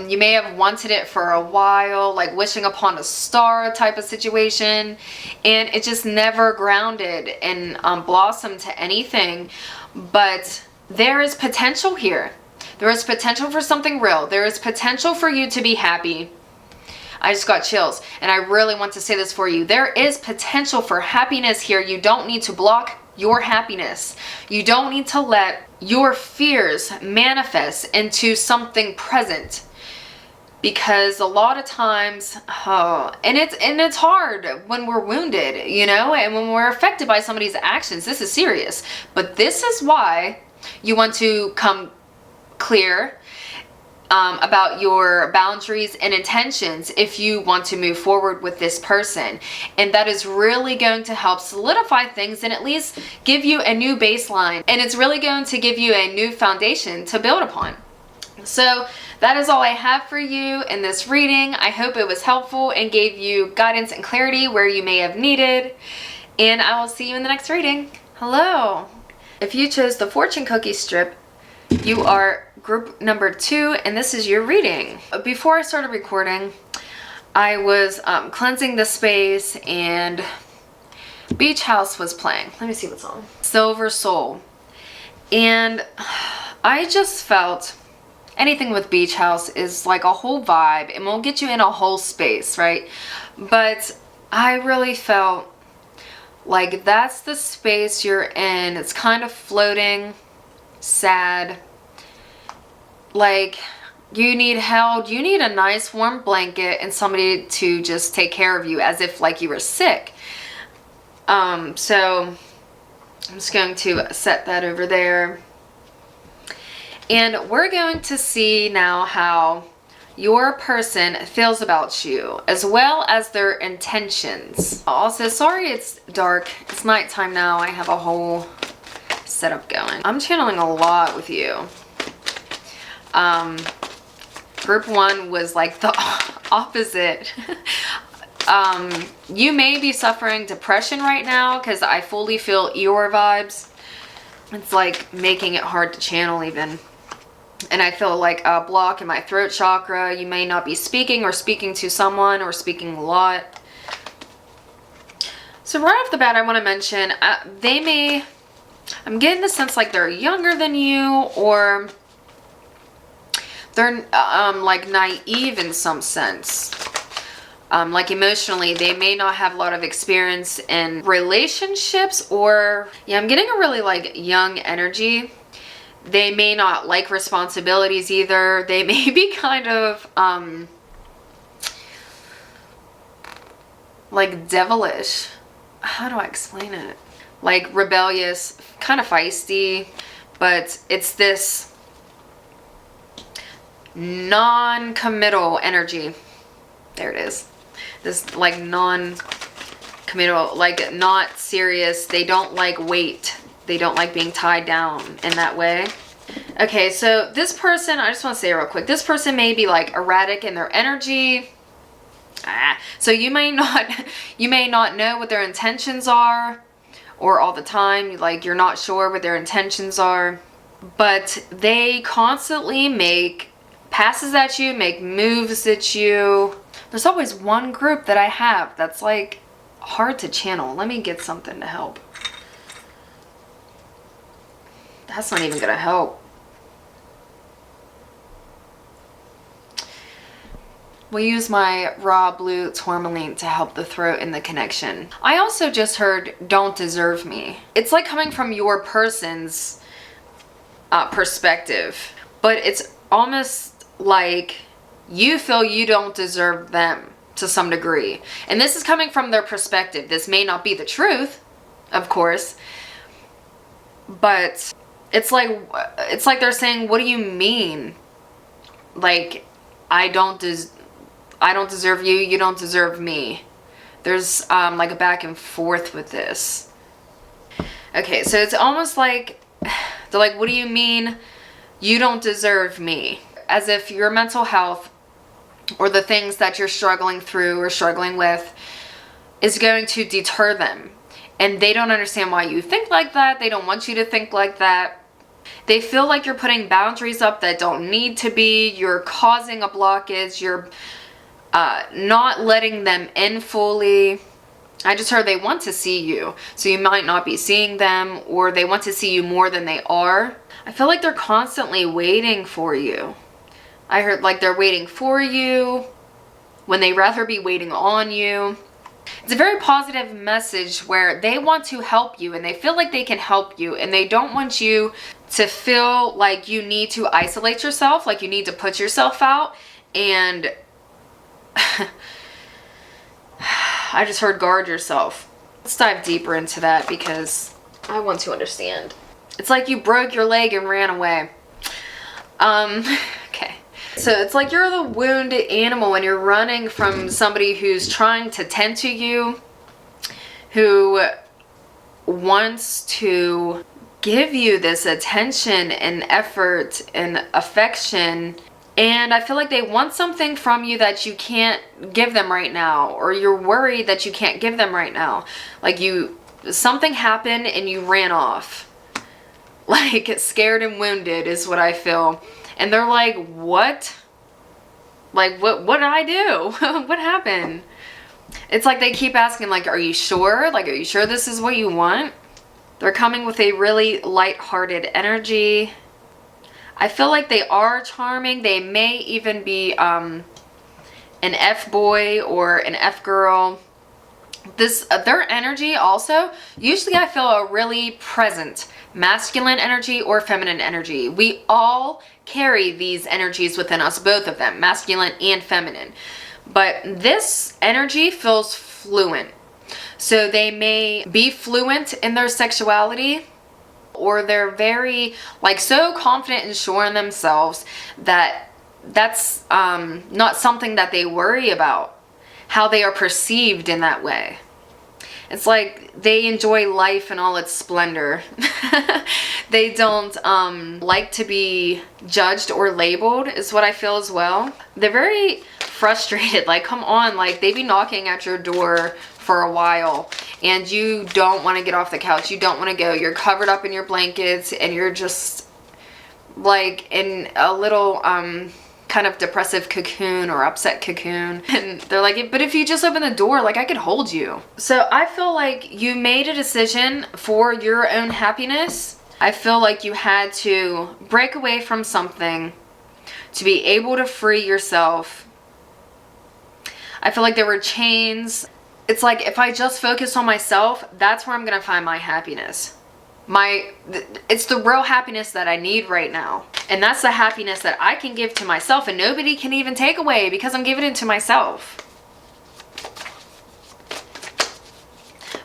you may have wanted it for a while, like wishing upon a star type of situation, and it just never grounded and blossomed to anything. But there is potential here. There is potential for something real. There is potential for you to be happy. I just got chills, and I really want to say this for you. There is potential for happiness here. You don't need to block your happiness. You don't need to let your fears manifest into something present, because a lot of times, and it's hard when we're wounded, you know, and when we're affected by somebody's actions. This is serious, but this is why you want to come clear about your boundaries and intentions if you want to move forward with this person. And that is really going to help solidify things and at least give you a new baseline. And it's really going to give you a new foundation to build upon. So that is all I have for you in this reading. I hope it was helpful and gave you guidance and clarity where you may have needed. And I will see you in the next reading. Hello. If you chose the fortune cookie strip, you are group number 2, and this is your reading. Before I started recording, I was cleansing the space, and Beach House was playing. Let me see what's on. Silver Soul. And I just felt anything with Beach House is like a whole vibe, and will get you in a whole space, right? But I really felt like that's the space you're in. It's kind of floating, sad, like you need held, you need a nice warm blanket and somebody to just take care of you as if like you were sick. So I'm just going to set that over there, and we're going to see now how your person feels about you as well as their intentions. Also, sorry it's dark, it's nighttime now. I have a whole setup going. I'm channeling a lot with you. Group 1 was like the opposite. You may be suffering depression right now, because I fully feel Eeyore vibes. It's like making it hard to channel even. And I feel like a block in my throat chakra. You may not be speaking or speaking to someone or speaking a lot. So right off the bat, I want to mention, they may, I'm getting the sense like they're younger than you, or they're like naive in some sense. Like emotionally, they may not have a lot of experience in relationships, or yeah, I'm getting a really like young energy. They may not like responsibilities either. They may be kind of like devilish. How do I explain it? Like rebellious, kind of feisty, but it's this non-committal energy. There it is. This like non-committal, like not serious. They don't like weight. They don't like being tied down in that way. Okay, so this person, I just want to say real quick, this person may be like erratic in their energy. So you may not know what their intentions are, or all the time, like you're not sure what their intentions are. but they constantly make passes at you, make moves at you. There's always one group that I have that's like hard to channel. Let me get something to help. That's not even gonna help. We'll use my raw blue tourmaline to help the throat and the connection. I also just heard don't deserve me. It's like coming from your person's perspective, but it's almost like you feel you don't deserve them to some degree. And this is coming from their perspective. This may not be the truth, of course, but it's like they're saying, what do you mean? Like, I don't deserve you, you don't deserve me. There's like a back and forth with this. Okay, so it's almost like they're like, what do you mean you don't deserve me? As if your mental health or the things that you're struggling through or struggling with is going to deter them. And they don't understand why you think like that. They don't want you to think like that. They feel like you're putting boundaries up that don't need to be. You're causing a blockage. You're not letting them in fully. I just heard they want to see you, so you might not be seeing them, or they want to see you more than they are. I feel like they're constantly waiting for you. I heard like they're waiting for you when they rather be waiting on you. It's a very positive message where they want to help you and they feel like they can help you, and they don't want you to feel like you need to isolate yourself, like you need to put yourself out. And I just heard guard yourself. Let's dive deeper into that because I want to understand. It's like you broke your leg and ran away. Okay. So it's like you're the wounded animal and you're running from somebody who's trying to tend to you, who wants to give you this attention and effort and affection. And I feel like they want something from you that you can't give them right now, or you're worried that you can't give them right now. Like something happened and you ran off. Like scared and wounded is what I feel. And they're like, what? Like, what did I do? What happened? It's like they keep asking, like, are you sure? Like, are you sure this is what you want? They're coming with a really light-hearted energy. I feel like they are charming. They may even be an F-boy or an F-girl. Their energy also, usually I feel a really present masculine energy or feminine energy. We all carry these energies within us, both of them, masculine and feminine. But this energy feels fluent. So they may be fluent in their sexuality, or they're very like so confident and sure in themselves that that's not something that they worry about, how they are perceived in that way. It's like they enjoy life in all its splendor. They don't like to be judged or labeled, is what I feel as well. They're very frustrated. Like, come on, like they be knocking at your door for a while and you don't want to get off the couch. You don't want to go. You're covered up in your blankets and you're just like in a little kind of depressive cocoon or upset cocoon. And they're like, but if you just open the door, like I could hold you. So I feel like you made a decision for your own happiness. I feel like you had to break away from something to be able to free yourself. I feel like there were chains. It's like if I just focus on myself, that's where I'm gonna find my happiness. It's the real happiness that I need right now. And that's the happiness that I can give to myself, and nobody can even take away because I'm giving it to myself.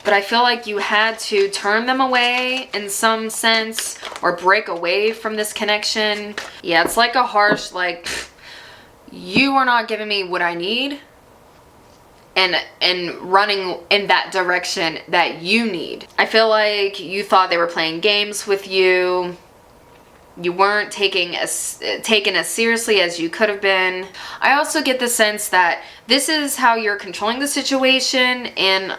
But I feel like you had to turn them away in some sense, or break away from this connection. Yeah, it's like a harsh, like, you are not giving me what I need. And running in that direction that you need. I feel like you thought they were playing games with you. You weren't taken as seriously as you could have been. I also get the sense that this is how you're controlling the situation, and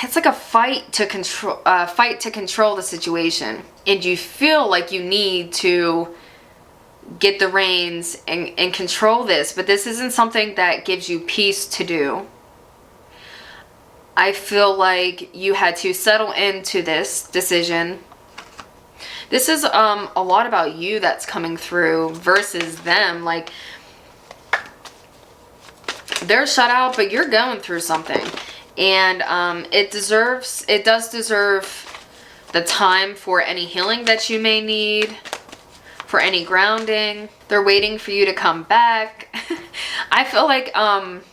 it's like a fight to control the situation, and you feel like you need to get the reins and control this, but this isn't something that gives you peace to do. I feel like you had to settle into this decision. This is a lot about you that's coming through versus them. Like, they're shut out, but you're going through something. And it does deserve the time for any healing that you may need, for any grounding. They're waiting for you to come back. I feel like,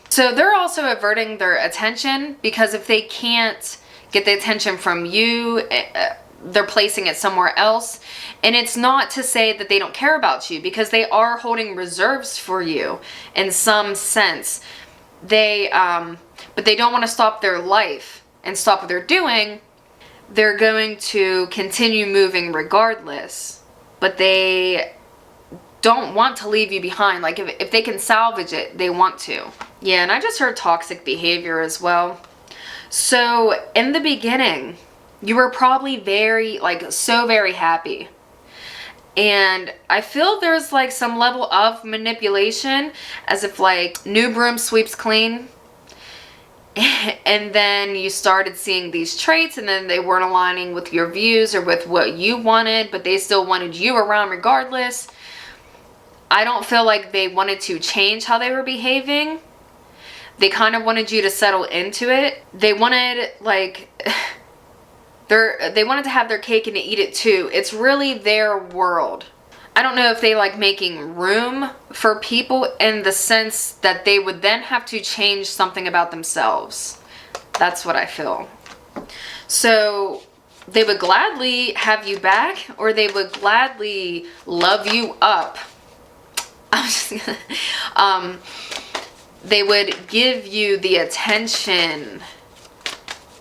so they're also averting their attention, because if they can't get the attention from you, they're placing it somewhere else. And it's not to say that they don't care about you, because they are holding reserves for you in some sense. But they don't want to stop their life and stop what they're doing. They're going to continue moving regardless, but they don't want to leave you behind. Like, if they can salvage it, they want to. Yeah, and I just heard toxic behavior as well. So in the beginning, you were probably very happy. And I feel there's like some level of manipulation, as if like new broom sweeps clean. And then you started seeing these traits, and then they weren't aligning with your views or with what you wanted, but they still wanted you around regardless. I don't feel like they wanted to change how they were behaving. They kind of wanted you to settle into it. They wanted like they wanted to have their cake and to eat it too. It's really their world. I don't know if they like making room for people in the sense that they would then have to change something about themselves. That's what I feel. So they would gladly have you back, or they would gladly love you up. I'm just gonna, they would give you the attention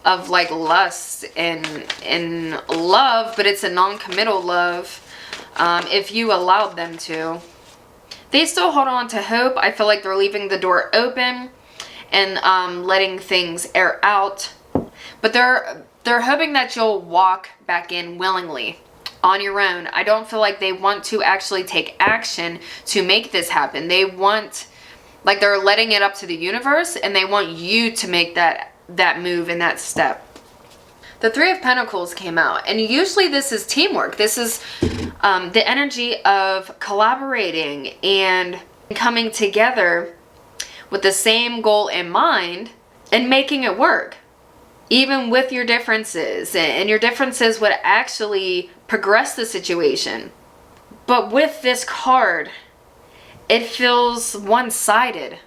of like lust and love, but it's a non-committal love. If you allowed them to. They still hold on to hope. I feel like they're leaving the door open and letting things air out. But they're hoping that you'll walk back in willingly on your own. I don't feel like they want to actually take action to make this happen. They want, like, they're letting it up to the universe, and they want you to make that move and that step. The Three of Pentacles came out, and usually this is teamwork. This is the energy of collaborating and coming together with the same goal in mind and making it work, even with your differences. And your differences would actually progress the situation. But with this card, it feels one-sided.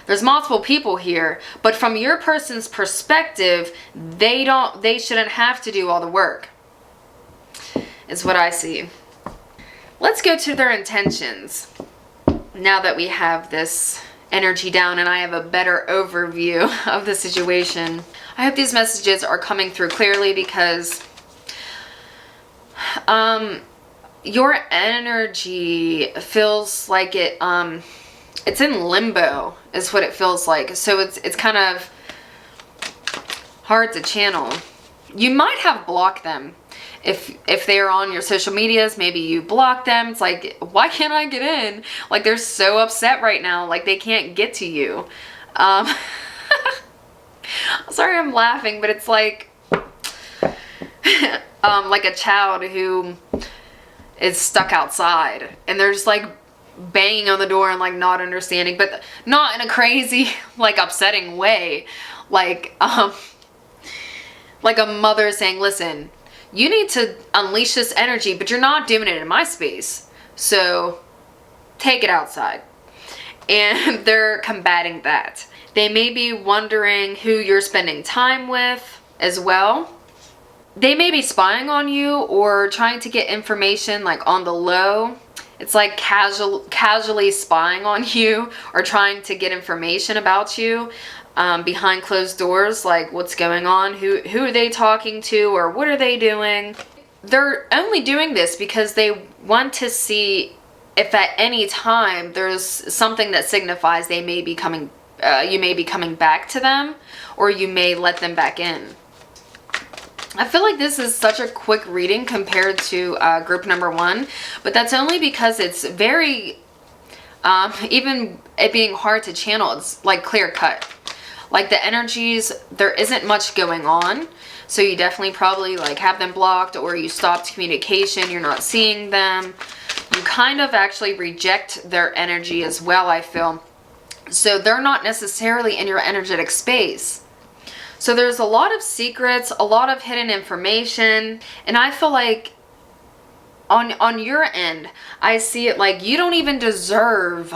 There's multiple people here, but from your person's perspective, they shouldn't have to do all the work, is what I see. Let's go to their intentions. Now that we have this energy down and I have a better overview of the situation, I hope these messages are coming through clearly, because your energy feels like it's in limbo, is what it feels like. So it's kind of hard to channel. You might have blocked them. If they're on your social medias, maybe you block them. It's like, why can't I get in? Like, they're so upset right now. Like, they can't get to you. Sorry I'm laughing, but it's like a child who is stuck outside, and they're just like banging on the door and like not understanding, but not in a crazy like upsetting way, like a mother saying, listen, you need to unleash this energy, but you're not doing it in my space, so take it outside. And they're combating that. They may be wondering who you're spending time with as well. They may be spying on you or trying to get information like on the low. It's like casually spying on you or trying to get information about you behind closed doors, like what's going on, who are they talking to, or what are they doing. They're only doing this because they want to see if at any time there's something that signifies they may be coming you may be coming back to them, or you may let them back in. I feel like this is such a quick reading compared to group number 1, but that's only because it's very, even it being hard to channel, it's like clear cut. Like the energies, there isn't much going on. So you definitely probably like have them blocked, or you stopped communication, you're not seeing them. You kind of actually reject their energy as well, I feel. So they're not necessarily in your energetic space. So there's a lot of secrets, a lot of hidden information, and I feel like on your end, I see it like you don't even deserve,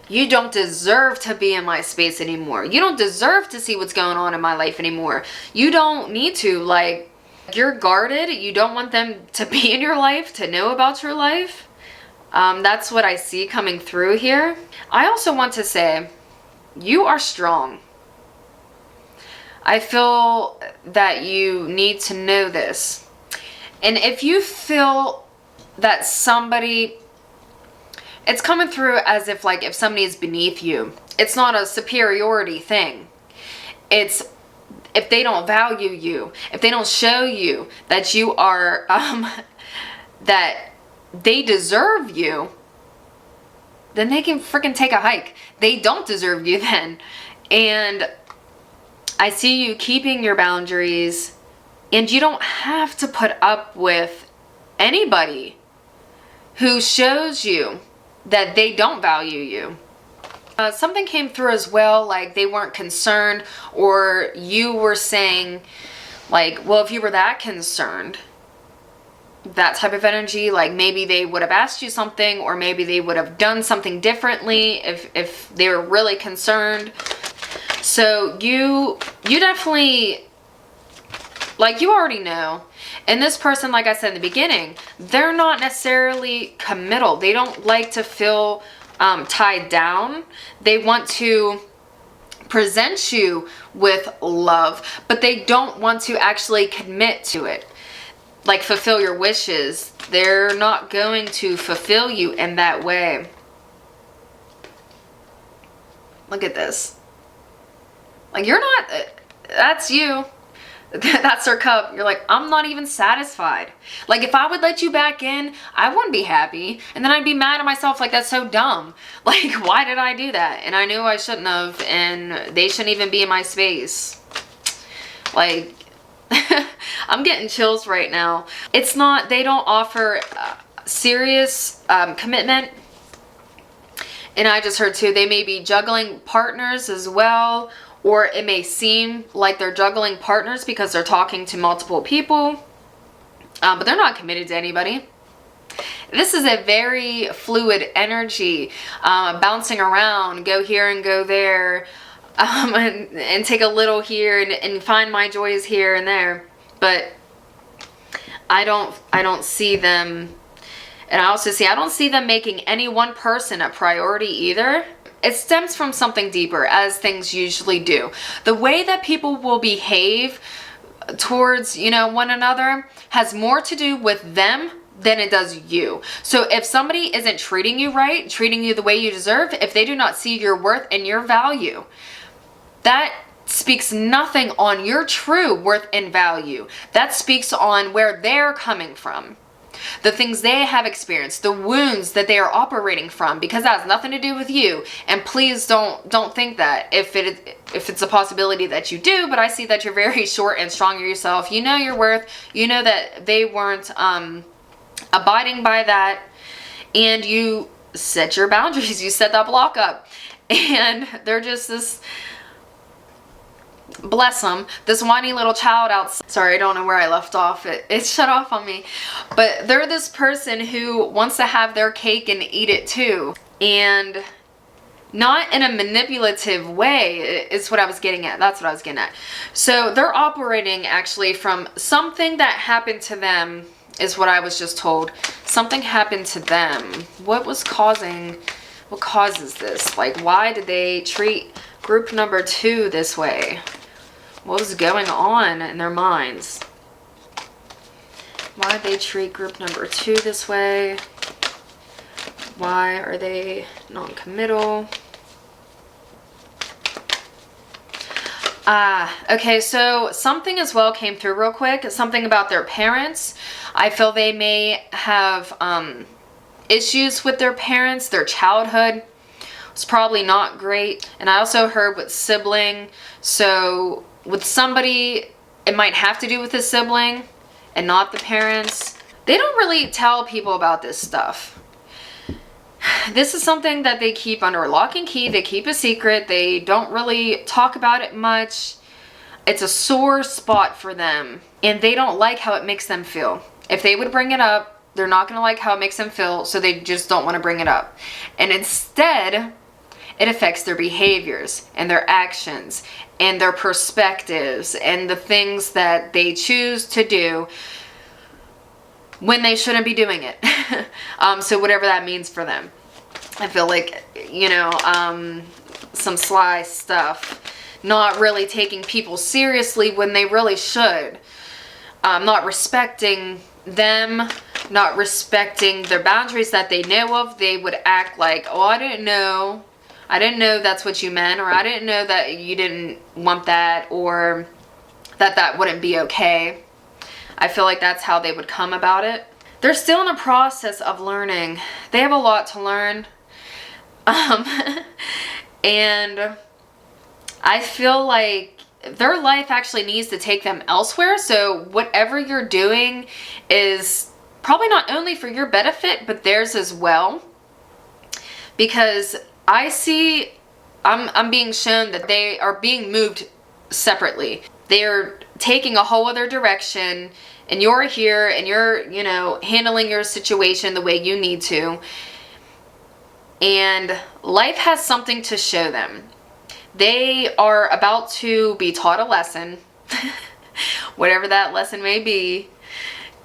you don't deserve to be in my space anymore. You don't deserve to see what's going on in my life anymore. You don't need to, like, you're guarded. You don't want them to be in your life, to know about your life. That's what I see coming through here. I also want to say, you are strong. I feel that you need to know this. And if you feel that somebody, it's coming through as if like if somebody is beneath you, it's not a superiority thing. It's if they don't value you, if they don't show you that you are, that they deserve you, then they can freaking take a hike. They don't deserve you then. And I see you keeping your boundaries, and you don't have to put up with anybody who shows you that they don't value you. Something came through as well, like they weren't concerned, or you were saying like, well, if you were that concerned, that type of energy, like maybe they would have asked you something, or maybe they would have done something differently if they were really concerned. So you definitely, like, you already know. And this person, like I said in the beginning, they're not necessarily committal. They don't like to feel tied down. They want to present you with love, but they don't want to actually commit to it. Like fulfill your wishes. They're not going to fulfill you in that way. Look at this. Like, you're not, that's you. That's their cup. You're like, I'm not even satisfied. Like, if I would let you back in, I wouldn't be happy. And then I'd be mad at myself, like, that's so dumb. Like, why did I do that? And I knew I shouldn't have, and they shouldn't even be in my space. Like, I'm getting chills right now. It's not, they don't offer serious commitment. And I just heard too, they may be juggling partners as well. Or it may seem like they're juggling partners because they're talking to multiple people. But they're not committed to anybody. This is a very fluid energy. Bouncing around, go here and go there. And take a little here and find my joys here and there. But I don't see them. And I also see, I don't see them making any one person a priority either. It stems from something deeper, as things usually do. The way that people will behave towards, you know, one another has more to do with them than it does you. So if somebody isn't treating you right, treating you the way you deserve, if they do not see your worth and your value, that speaks nothing on your true worth and value. That speaks on where they're coming from. The things they have experienced, the wounds that they are operating from, because that has nothing to do with you. And please don't think that if it's a possibility that you do, but I see that you're very short and strong of yourself. You know your worth. You know that they weren't abiding by that, and you set your boundaries. You set that block up, and they're just this, bless them, this whiny little child outside. Sorry, I don't know where I left off. It shut off on me. But they're this person who wants to have their cake and eat it too. And not in a manipulative way is what I was getting at. That's what I was getting at. So they're operating actually from something that happened to them, is what I was just told. Something happened to them. What causes this? Like, why did they treat group number 2 this way? What was going on in their minds? Why did they treat group number 2 this way? Why are they non-committal? Okay, so something as well came through real quick. Something about their parents. I feel they may have issues with their parents. Their childhood was probably not great. And I also heard with sibling. So with somebody, it might have to do with the sibling and not the parents. They don't really tell people about this stuff. This is something that they keep under lock and key. They keep a secret. They don't really talk about it much. It's a sore spot for them, and they don't like how it makes them feel. If they would bring it up, they're not going to like how it makes them feel, so they just don't want to bring it up. And instead, it affects their behaviors and their actions and their perspectives and the things that they choose to do when they shouldn't be doing it. So whatever that means for them. I feel like, you know, some sly stuff. Not really taking people seriously when they really should. Not respecting them. Not respecting their boundaries that they know of. They would act like, oh, I didn't know. I didn't know that's what you meant. Or I didn't know that you didn't want that. Or that that wouldn't be okay. I feel like that's how they would come about it. They're still in a process of learning. They have a lot to learn. And I feel like their life actually needs to take them elsewhere. So whatever you're doing is probably not only for your benefit, but theirs as well. Because I see, I'm being shown that they are being moved separately. They're taking a whole other direction, and you're here and you're, you know, handling your situation the way you need to. And life has something to show them. They are about to be taught a lesson, whatever that lesson may be.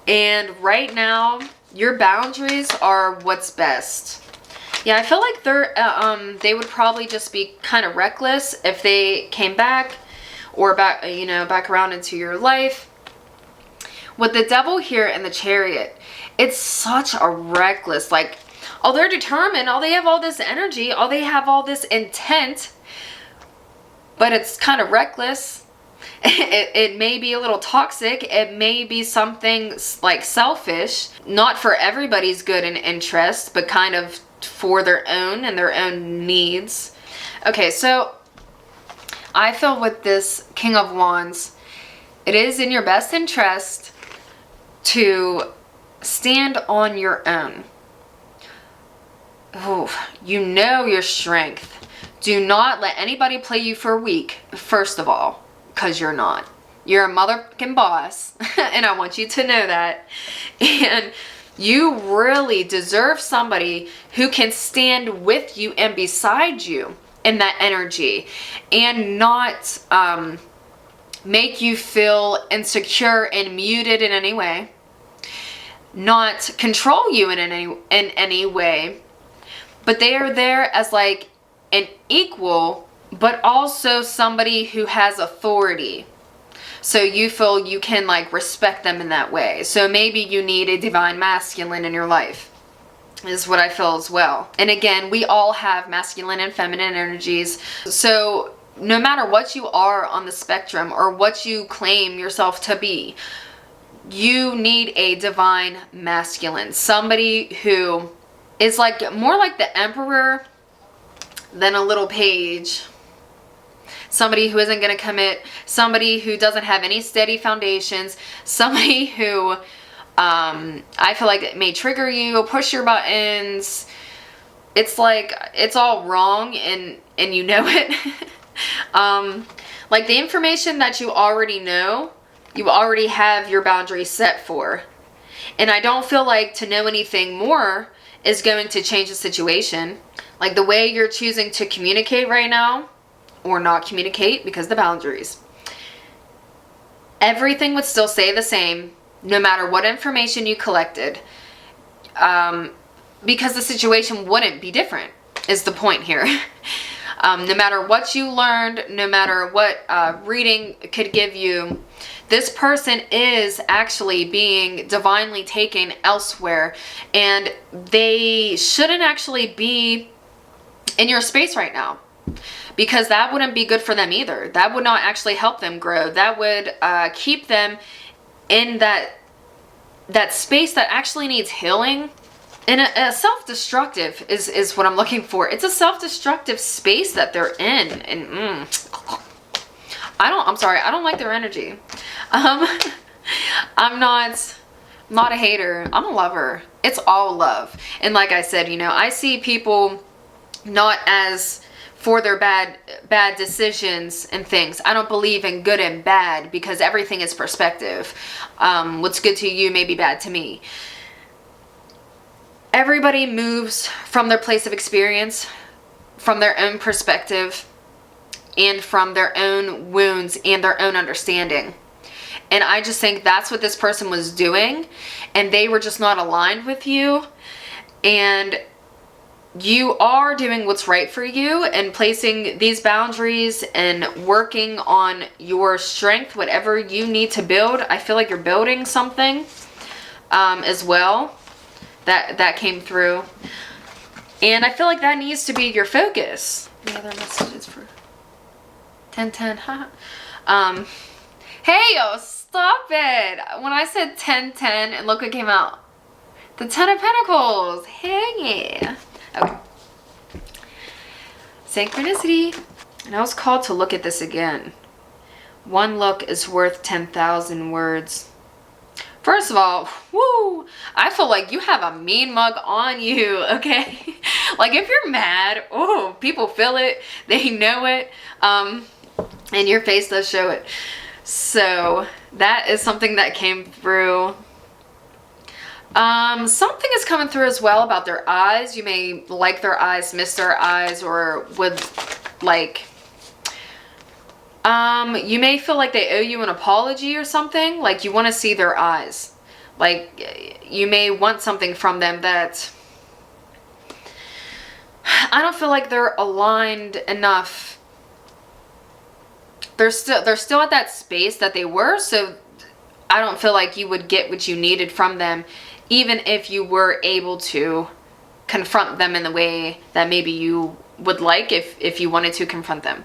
And right now, your boundaries are what's best. Yeah, I feel like they would probably just be kind of reckless if they came back or back, you know, back around into your life. With the devil here in the Chariot, it's such a reckless, like, oh, they're determined, oh, they have all this energy, oh, they have all this intent, but it's kind of reckless. It may be a little toxic. It may be something like selfish, not for everybody's good and interest, but kind of for their own and their own needs. Okay, so I feel with this King of Wands, it is in your best interest to stand on your own. Oh, you know your strength. Do not let anybody play you for weak, first of all, because you're not. You're a motherfucking boss, and I want you to know that. And you really deserve somebody who can stand with you and beside you in that energy, and not make you feel insecure and muted in any way, not control you in any way, but they are there as like an equal, but also somebody who has authority. So you feel you can like respect them in that way. So maybe you need a divine masculine in your life, is what I feel as well. And again, we all have masculine and feminine energies. So no matter what you are on the spectrum or what you claim yourself to be, you need a divine masculine. Somebody who is like more like the emperor than a little page. Somebody who isn't going to commit. Somebody who doesn't have any steady foundations. Somebody who I feel like it may trigger you, push your buttons. It's like it's all wrong and you know it. Like the information that you already know, you already have your boundaries set for. And I don't feel like to know anything more is going to change the situation. Like the way you're choosing to communicate right now, or not communicate because the boundaries. Everything would still stay the same no matter what information you collected. Because the situation wouldn't be different, is the point here. No matter what you learned, no matter what reading could give you, this person is actually being divinely taken elsewhere, and they shouldn't actually be in your space right now. because that wouldn't be good for them either. That would not actually help them grow. That would keep them in that space that actually needs healing. And a self-destructive is what I'm looking for. It's a self-destructive space that they're in. And I'm sorry, I don't like their energy. I'm not a hater. I'm a lover. It's all love. And like I said, you know, I see people not as for their bad decisions and things. I don't believe in good and bad, because everything is perspective. What's good to you may be bad to me. Everybody moves from their place of experience, from their own perspective, and from their own wounds and their own understanding. And I just think that's what this person was doing, and they were just not aligned with you. And you are doing what's right for you and placing these boundaries and working on your strength, whatever you need to build. I feel like you're building something as well. That came through. And I feel like that needs to be your focus. The other messages for 1010, huh? Hey, yo, stop it. When I said 1010, and look what came out. The 10 of Pentacles. Hey, yeah. Okay. Synchronicity. And I was called to look at this again. One look is worth 10,000 words. First of all, woo, I feel like you have a mean mug on you, okay? Like, if you're mad, oh, people feel it, they know it, and your face does show it. So that is something that came through. Something is coming through as well about their eyes. You may like their eyes, miss their eyes, or would like... you may feel like they owe you an apology or something. Like, you want to see their eyes. Like, you may want something from them that... I don't feel like they're aligned enough. They're still at that space that they were, so I don't feel like you would get what you needed from them, even if you were able to confront them in the way that maybe you would like if you wanted to confront them.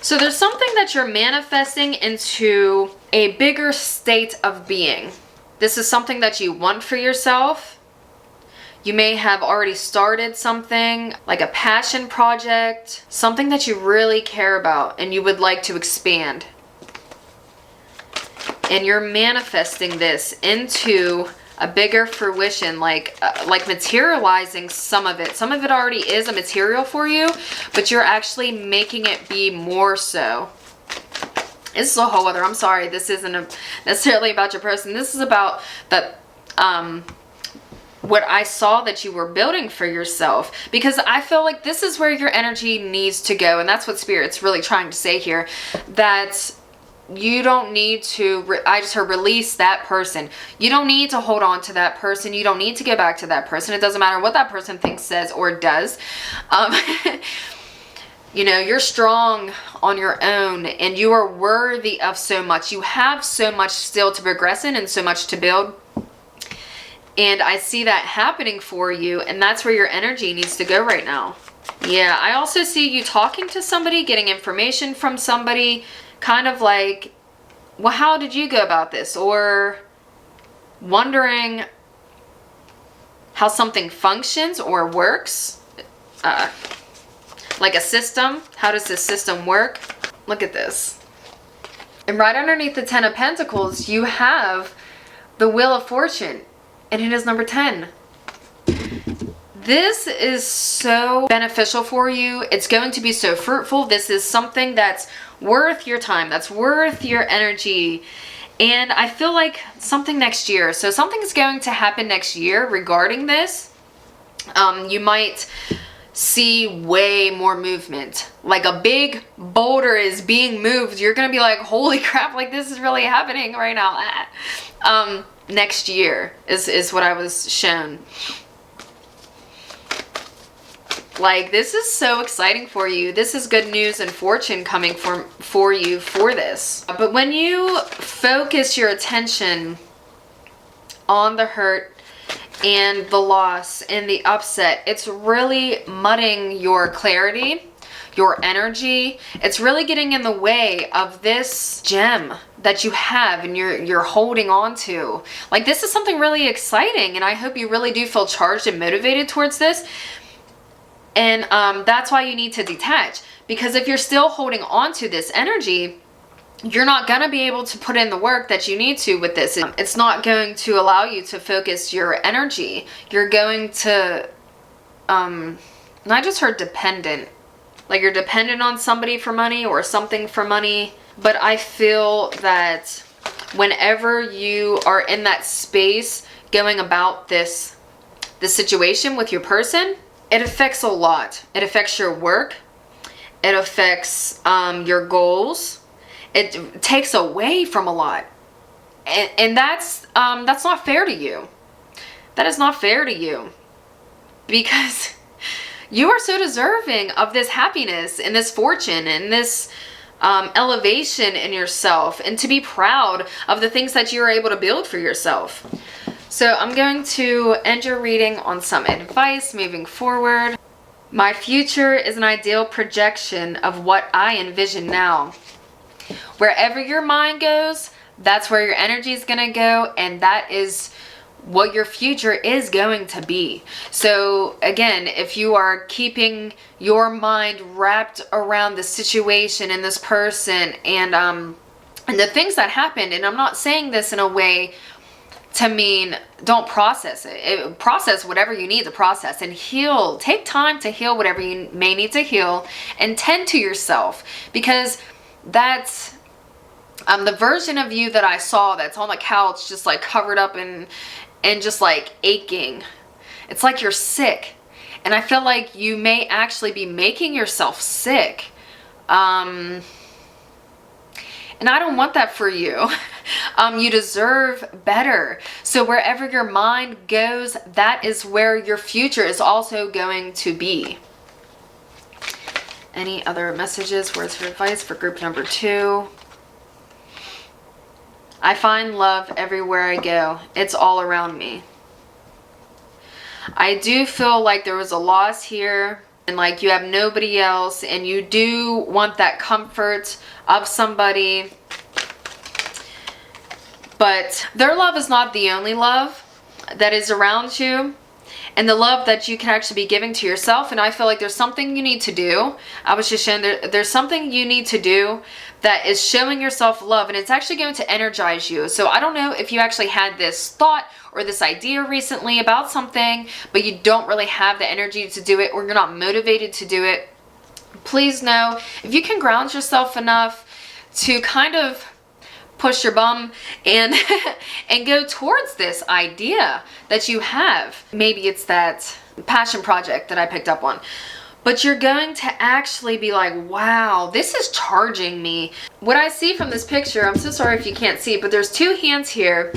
So there's something that you're manifesting into a bigger state of being. This is something that you want for yourself. You may have already started something, like a passion project, something that you really care about and you would like to expand. And you're manifesting this into a bigger fruition, like materializing some of it. Some of it already is a material for you, but you're actually making it be more so. This is a whole other, I'm sorry, this isn't necessarily about your person. This is about the, what I saw that you were building for yourself, because I feel like this is where your energy needs to go. And that's what Spirit's really trying to say here, that you don't need to, I just heard, release that person. You don't need to hold on to that person. You don't need to get back to that person. It doesn't matter what that person thinks, says, or does. You know, you're strong on your own and you are worthy of so much. You have so much still to progress in and so much to build. And I see that happening for you, and that's where your energy needs to go right now. Yeah, I also see you talking to somebody, getting information from somebody, kind of like, well, how did you go about this? Or wondering how something functions or works. Like a system. How does this system work? Look at this. And right underneath the 10 of Pentacles, you have the Wheel of Fortune. And it is number 10. This is so beneficial for you. It's going to be so fruitful. This is something that's worth your time. That's worth your energy. And I feel like something next year. So something is going to happen next year regarding this. You might see way more movement. Like a big boulder is being moved. You're going to be like, holy crap, like this is really happening right now. Next year is what I was shown. Like, this is so exciting for you. This is good news and fortune coming for you for this. But when you focus your attention on the hurt and the loss and the upset, it's really mudding your clarity. your energy. It's really getting in the way of this gem that you have and you're holding on to. Like, this is something really exciting, and I hope you really do feel charged and motivated towards this. And that's why you need to detach, because if you're still holding on to this energy, you're not going to be able to put in the work that you need to with this. It's not going to allow you to focus your energy. You're going to, and I just heard dependent. Like, you're dependent on somebody for money or something for money. But I feel that whenever you are in that space going about this situation with your person, it affects a lot. It affects your work. It affects your goals. It takes away from a lot. And that's not fair to you. That is not fair to you. Because you are so deserving of this happiness and this fortune and this elevation in yourself, and to be proud of the things that you are able to build for yourself. So I'm going to end your reading on some advice moving forward. My future is an ideal projection of what I envision now. Wherever your mind goes, that's where your energy is going to go, and that is what your future is going to be. So again, if you are keeping your mind wrapped around the situation and this person and the things that happened, and I'm not saying this in a way to mean don't process it. Process whatever you need to process and heal. Take time to heal whatever you may need to heal, and tend to yourself, because that's the version of you that I saw that's on the couch just like covered up and just like aching. It's like you're sick, and I feel like you may actually be making yourself sick. And I don't want that for you. You deserve better. So wherever your mind goes, that is where your future is also going to be. Any other messages, words of advice for group number 2? I find love everywhere I go. It's all around me. I do feel like there was a loss here, and like you have nobody else, and you do want that comfort of somebody. But their love is not the only love that is around you, and the love that you can actually be giving to yourself. And I feel like there's something you need to do. I was just showing there's something you need to do that is showing yourself love, and it's actually going to energize you. So I don't know if you actually had this thought or this idea recently about something, but you don't really have the energy to do it, or you're not motivated to do it. Please know, if you can ground yourself enough to kind of push your bum and and go towards this idea that you have. Maybe it's that passion project that I picked up on. But you're going to actually be like, wow, this is charging me. What I see from this picture, I'm so sorry if you can't see, but there's 2 hands here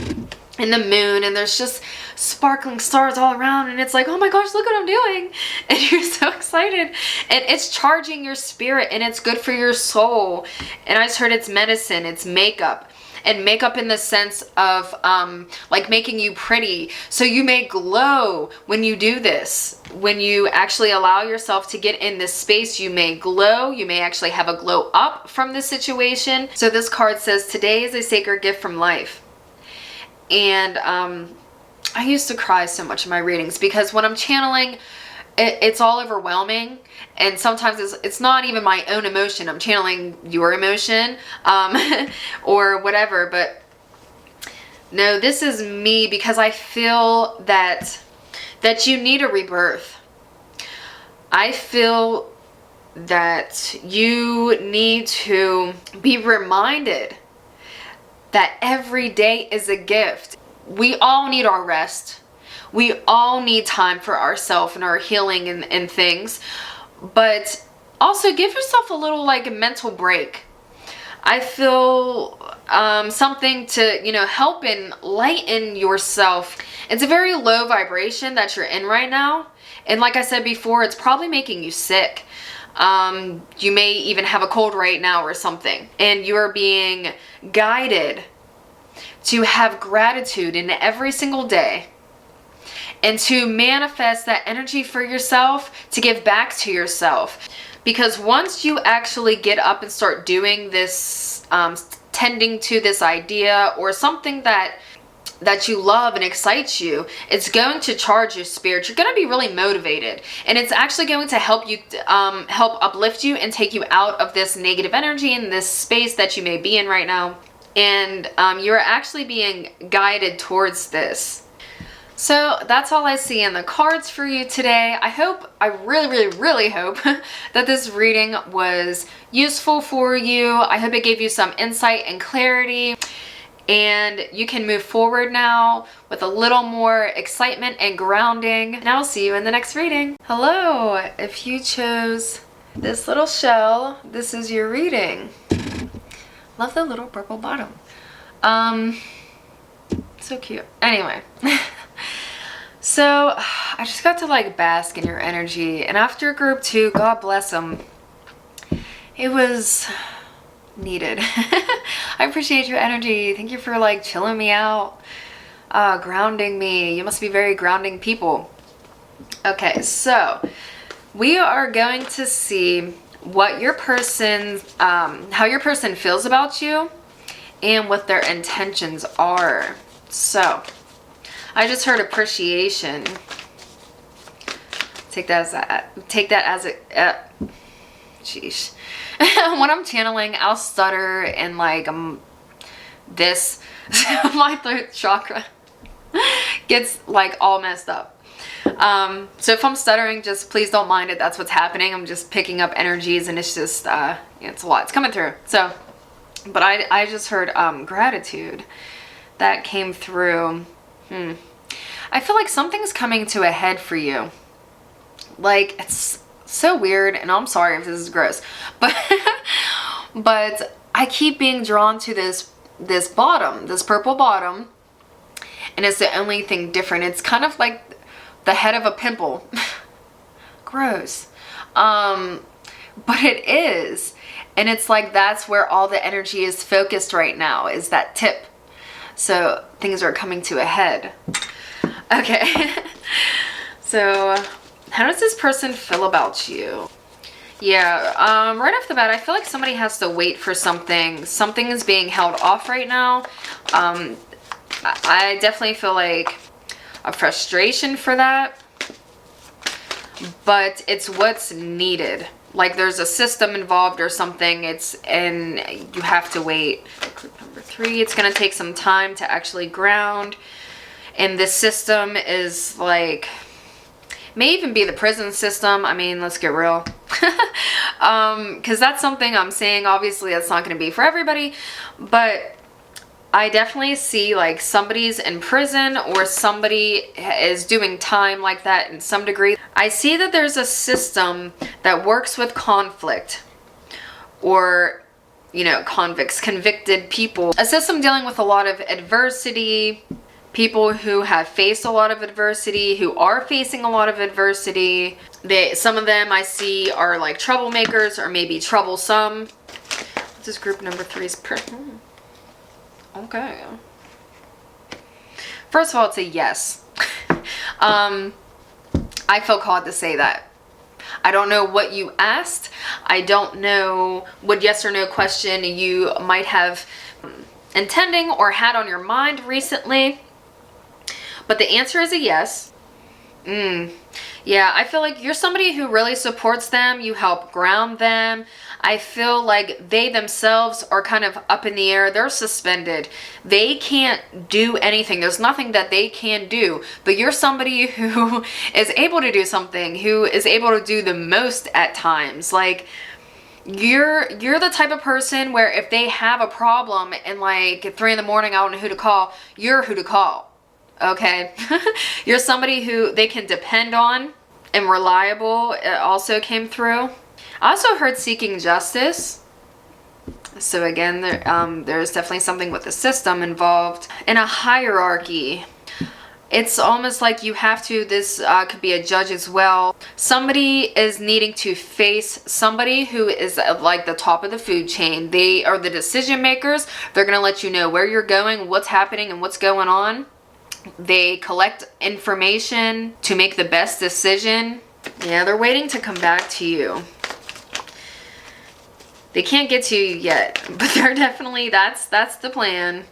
in the moon, and there's just sparkling stars all around, and it's like, oh my gosh, look what I'm doing. And you're so excited, and it's charging your spirit, and it's good for your soul. And I just heard it's medicine, it's makeup. And makeup in the sense of like making you pretty, so you may glow when you do this. When you actually allow yourself to get in this space, you may glow. You may actually have a glow up from this situation. So this card says, today is a sacred gift from life. And I used to cry so much in my readings, because when I'm channeling, it's all overwhelming, and sometimes it's not even my own emotion. I'm channeling your emotion or whatever. But no, this is me, because I feel that you need a rebirth. I feel that you need to be reminded that every day is a gift. We all need our rest. We all need time for ourselves and our healing and things. But also give yourself a little like a mental break. I feel something to, help and lighten yourself. It's a very low vibration that you're in right now. And like I said before, it's probably making you sick. You may even have a cold right now or something. And you are being guided to have gratitude in every single day, and to manifest that energy for yourself, to give back to yourself. Because once you actually get up and start doing this, tending to this idea or something that you love and excites you, it's going to charge your spirit. You're going to be really motivated, and it's actually going to help you, help uplift you and take you out of this negative energy and this space that you may be in right now. And you're actually being guided towards this. So that's all I see in the cards for you today. I really hope that this reading was useful for you. I hope it gave you some insight and clarity, and you can move forward now with a little more excitement and grounding. And I'll see you in the next reading. Hello, if you chose this little shell, this is your reading. Love the little purple bottom. So cute. Anyway. So I just got to like bask in your energy, and after group 2, God bless them, it was needed. I appreciate your energy. Thank you for like chilling me out, grounding me. You must be very grounding people. Okay, so we are going to see what your person, how your person feels about you and what their intentions are. So I just heard appreciation. Take that as a, sheesh. When I'm channeling, I'll stutter and like this, my throat chakra gets like all messed up. So if I'm stuttering, just please don't mind it. That's what's happening. I'm just picking up energies, and it's just, it's a lot. It's coming through. So, but I just heard gratitude that came through. I feel like something's coming to a head for you. Like, it's so weird, and I'm sorry if this is gross, but but I keep being drawn to this bottom, this purple bottom, and it's the only thing different. It's kind of like the head of a pimple. Gross. But it is, and it's like that's where all the energy is focused right now, is that tip. So things are coming to a head. Okay. So how does this person feel about you? Yeah, right off the bat, I feel like somebody has to wait for something. Something is being held off right now. I definitely feel like a frustration for that, but it's what's needed. Like there's a system involved or something, and you have to wait. Group number 3, it's gonna take some time to actually ground. And this system is like, may even be the prison system. I mean, let's get real. Because that's something I'm saying. Obviously, that's not going to be for everybody. But I definitely see like somebody's in prison or somebody is doing time like that in some degree. I see that there's a system that works with conflict, or, you know, convicts, convicted people. A system dealing with a lot of adversity. People who have faced a lot of adversity, who are facing a lot of adversity. Some of them I see are like troublemakers or maybe troublesome. This is group number 3's person. Okay. First of all, it's a yes. I feel called to say that. I don't know what you asked. I don't know what yes or no question you might have intending or had on your mind recently. But the answer is a yes. Yeah, I feel like you're somebody who really supports them. You help ground them. I feel like they themselves are kind of up in the air. They're suspended. They can't do anything. There's nothing that they can do. But you're somebody who is able to do something, who is able to do the most at times. Like, you're the type of person where if they have a problem and like at 3 in the morning, I don't know who to call, you're who to call. Okay. You're somebody who they can depend on, and reliable. It also came through. I also heard seeking justice. So again, there's definitely something with the system involved. In a hierarchy, it's almost like you have to, this could be a judge as well. Somebody is needing to face somebody who is like the top of the food chain. They are the decision makers. They're going to let you know where you're going, what's happening, and what's going on. They collect information to make the best decision. Yeah, they're waiting to come back to you. They can't get to you yet, but they're definitely, that's the plan.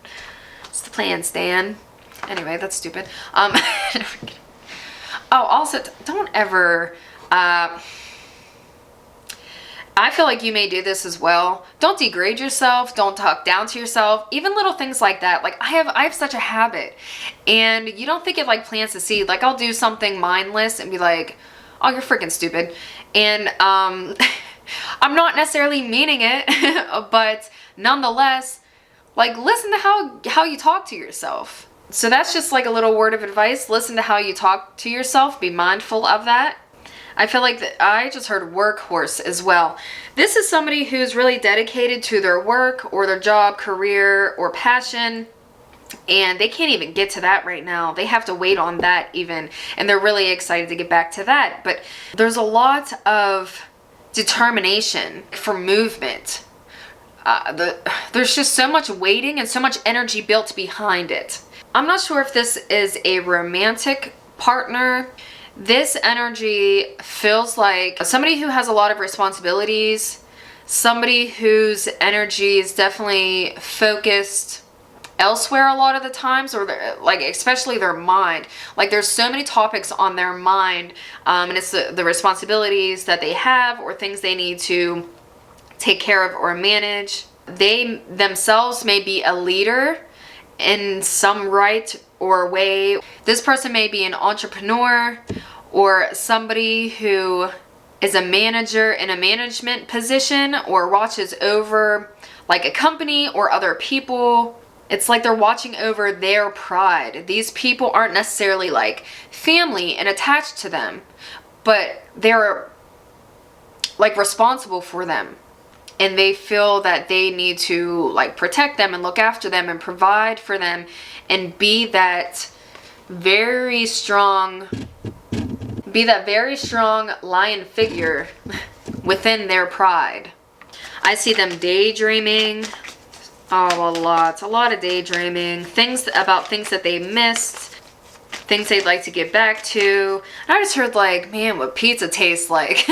It's the plan, Stan. Anyway, that's stupid. Oh, also, don't ever, I feel like you may do this as well. Don't degrade yourself. Don't talk down to yourself. Even little things like that. Like I have such a habit, and you don't think it like plants a seed. Like I'll do something mindless and be like, "Oh, you're freaking stupid," and I'm not necessarily meaning it, but nonetheless, like listen to how you talk to yourself. So that's just like a little word of advice. Listen to how you talk to yourself. Be mindful of that. I feel like I just heard workhorse as well. This is somebody who's really dedicated to their work or their job, career, or passion, and they can't even get to that right now. They have to wait on that even, and they're really excited to get back to that. But there's a lot of determination for movement. There's just so much waiting and so much energy built behind it. I'm not sure if this is a romantic partner. This energy feels like somebody who has a lot of responsibilities, somebody whose energy is definitely focused elsewhere a lot of the times, or like especially their mind. Like there's so many topics on their mind, and it's the responsibilities that they have or things they need to take care of or manage. They themselves may be a leader in some right or way. This person may be an entrepreneur or somebody who is a manager in a management position or watches over like a company or other people. It's like they're watching over their pride. These people aren't necessarily like family and attached to them, but they're like responsible for them. And they feel that they need to like protect them and look after them and provide for them and be that very strong lion figure within their pride. I see them daydreaming. Oh, a lot of daydreaming. Things that they missed, things they'd like to get back to. And I just heard like, man, what pizza tastes like.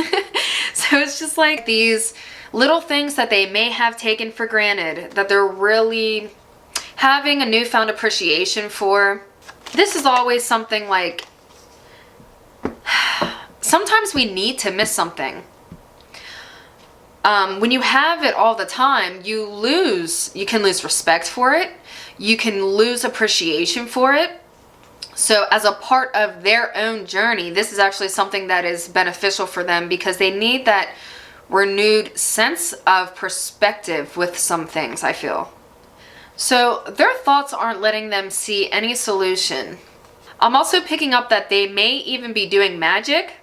So it's just like these little things that they may have taken for granted that they're really having a newfound appreciation for. This is always something like, sometimes we need to miss something. When you have it all the time, you can lose respect for it. You can lose appreciation for it. So as a part of their own journey, this is actually something that is beneficial for them because they need that renewed sense of perspective with some things, I feel. So their thoughts aren't letting them see any solution. I'm also picking up that they may even be doing magic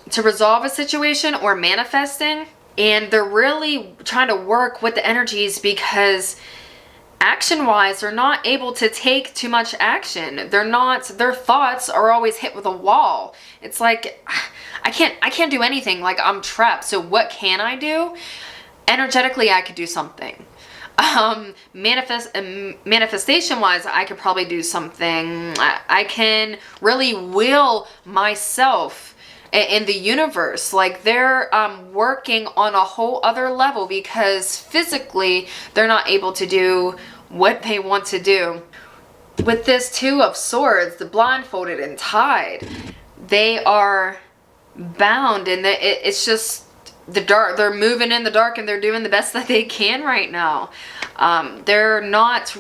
to resolve a situation or manifesting, and they're really trying to work with the energies because action-wise, they're not able to take too much action. Their thoughts are always hit with a wall. It's like, I can't do anything. Like I'm trapped. So what can I do? Energetically, I could do something. Manifestation-wise, I could probably do something. I can really will myself in the universe. Like they're working on a whole other level because physically they're not able to do what they want to do. With this Two of Swords, the blindfolded and tied, they are bound, and it's just the dark. They're moving in the dark and they're doing the best that they can right now. They're not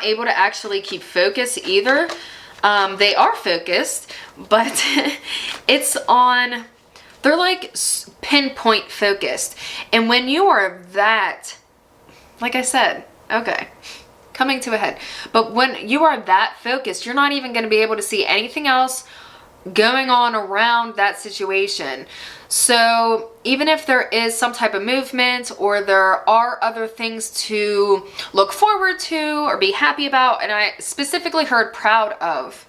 able to actually keep focus either. They are focused, but it's on, they're like pinpoint focused. And when you are that, like I said, okay, coming to a head, but when you are that focused, you're not even going to be able to see anything else going on around that situation. So even if there is some type of movement or there are other things to look forward to or be happy about, and I specifically heard proud of,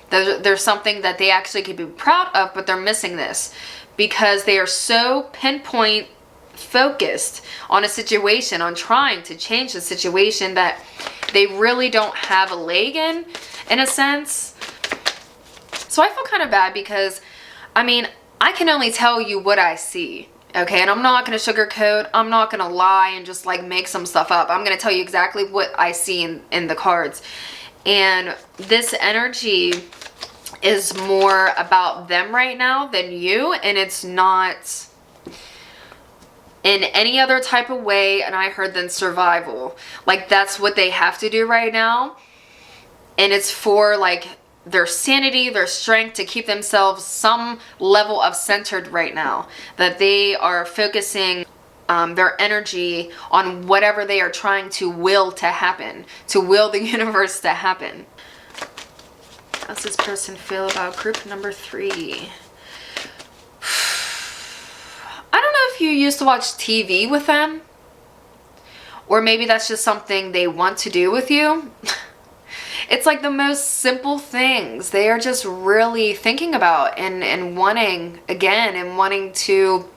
there's something that they actually could be proud of, but they're missing this because they are so pinpoint focused on a situation, on trying to change the situation, that they really don't have a leg in a sense. So I feel kind of bad because, I mean, I can only tell you what I see. Okay, and I'm not going to sugarcoat. I'm not going to lie and just like make some stuff up. I'm going to tell you exactly what I see in the cards. And this energy is more about them right now than you, and it's not in any other type of way, and I heard, than survival. Like, that's what they have to do right now, and it's for like their sanity, their strength, to keep themselves some level of centered right now, that they are focusing their energy on whatever they are trying to will to happen, to will the universe to happen. How does this person feel about group number 3? I don't know if you used to watch TV with them, or maybe that's just something they want to do with you. It's like the most simple things they are just really thinking about and wanting, again, and wanting to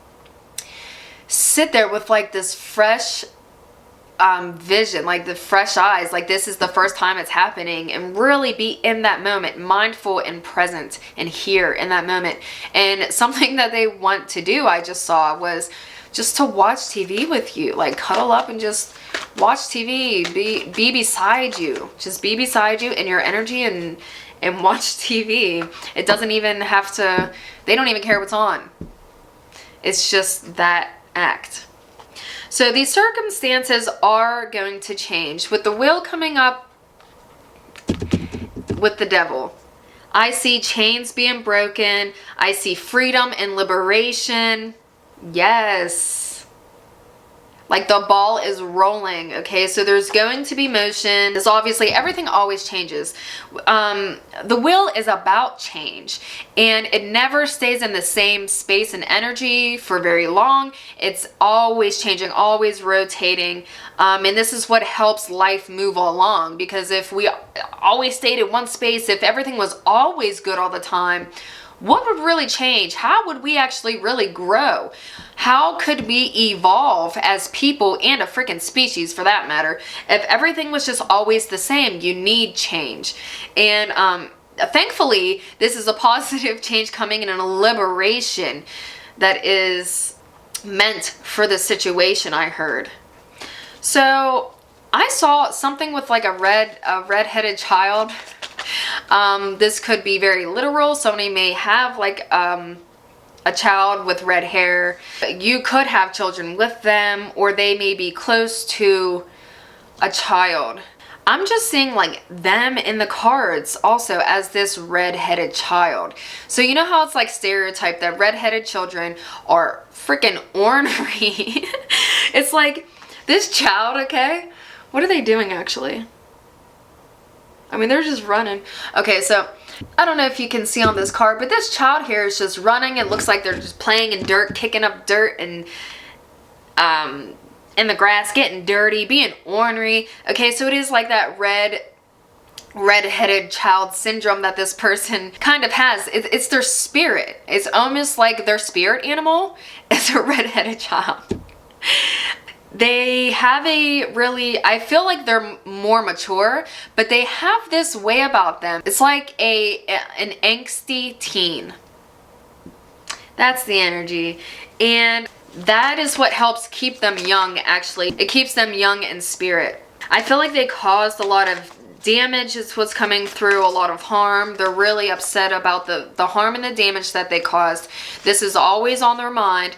sit there with like this fresh vision, like the fresh eyes, like this is the first time it's happening, and really be in that moment, mindful and present and here in that moment. And something that they want to do, I just saw, was just to watch TV with you, like cuddle up and just watch TV, be beside you, just be beside you in your energy and watch TV. It doesn't even have to, they don't even care what's on. It's just that act. So these circumstances are going to change. With the wheel coming up with the devil, I see chains being broken. I see freedom and liberation. Yes. Like the ball is rolling, okay? So there's going to be motion. This obviously, everything always changes. The wheel is about change, and it never stays in the same space and energy for very long. It's always changing, always rotating. And this is what helps life move along, because if we always stayed in one space, if everything was always good all the time, what would really change? How would we actually really grow? How could we evolve as people, and a freaking species for that matter, if everything was just always the same? You need change. And thankfully, this is a positive change coming in, and a liberation that is meant for the situation, I heard. So I saw something with like a red-headed child. This could be very literal. Somebody may have like a child with red hair. You could have children with them, or they may be close to a child. I'm just seeing like them in the cards also as this red-headed child. So you know how it's like stereotyped that red-headed children are freaking ornery. It's like this child, okay? What are they doing actually? I mean, they're just running. Okay, so I don't know if you can see on this card, but this child here is just running. It looks like they're just playing in dirt, kicking up dirt, and in the grass, getting dirty, being ornery. Okay, so it is like that red-headed child syndrome that this person kind of has. It's their spirit. It's almost like their spirit animal is a red-headed child. They have a really, I feel like they're more mature, but they have this way about them. It's like an angsty teen. That's the energy. And that is what helps keep them young, actually. It keeps them young in spirit. I feel like they caused a lot of damage. Is what's coming through, a lot of harm. They're really upset about the harm and the damage that they caused. This is always on their mind.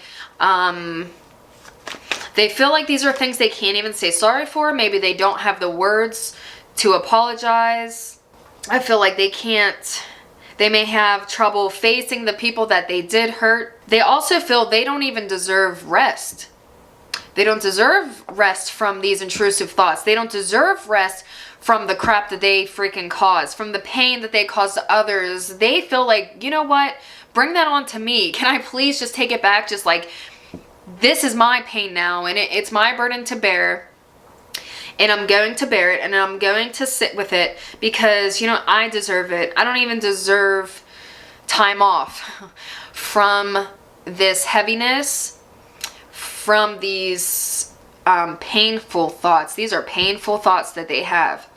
They feel like these are things they can't even say sorry for. Maybe they don't have the words to apologize. I feel like they can't. They may have trouble facing the people that they did hurt. They also feel they don't even deserve rest. They don't deserve rest from these intrusive thoughts. They don't deserve rest from the crap that they freaking caused, from the pain that they caused to others. They feel like, you know what? Bring that on to me. Can I please just take it back? Just like, this is my pain now, and it's my burden to bear, and I'm going to bear it, and I'm going to sit with it, because, you know, I deserve it. I don't even deserve time off from this heaviness, from these painful thoughts. These are painful thoughts that they have,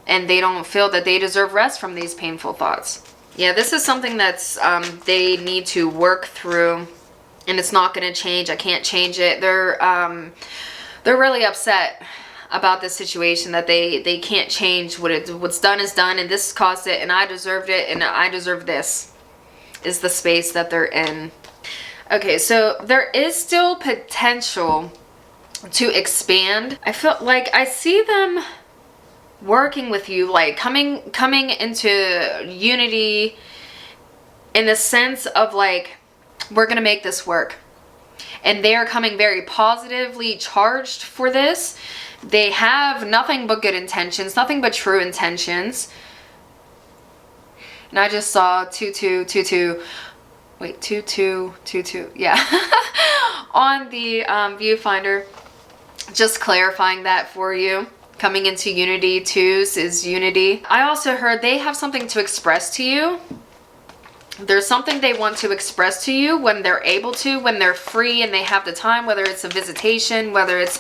and they don't feel that they deserve rest from these painful thoughts. Yeah, this is something that's they need to work through and it's not going to change. I can't change it. They're really upset about this situation, that they can't change what's done is done, and this caused it, and I deserved it, and I deserve this, is the space that they're in. Okay, so there is still potential to expand. I feel like I see them working with you, like coming into unity, in the sense of like, we're gonna make this work. And they are coming very positively charged for this. They have nothing but good intentions, nothing but true intentions. And I just saw 2222. Wait, 2222. Yeah. On the viewfinder. Just clarifying that for you. Coming into unity. Twos is unity. I also heard they have something to express to you. There's something they want to express to you when they're able to, when they're free and they have the time, whether it's a visitation, whether it's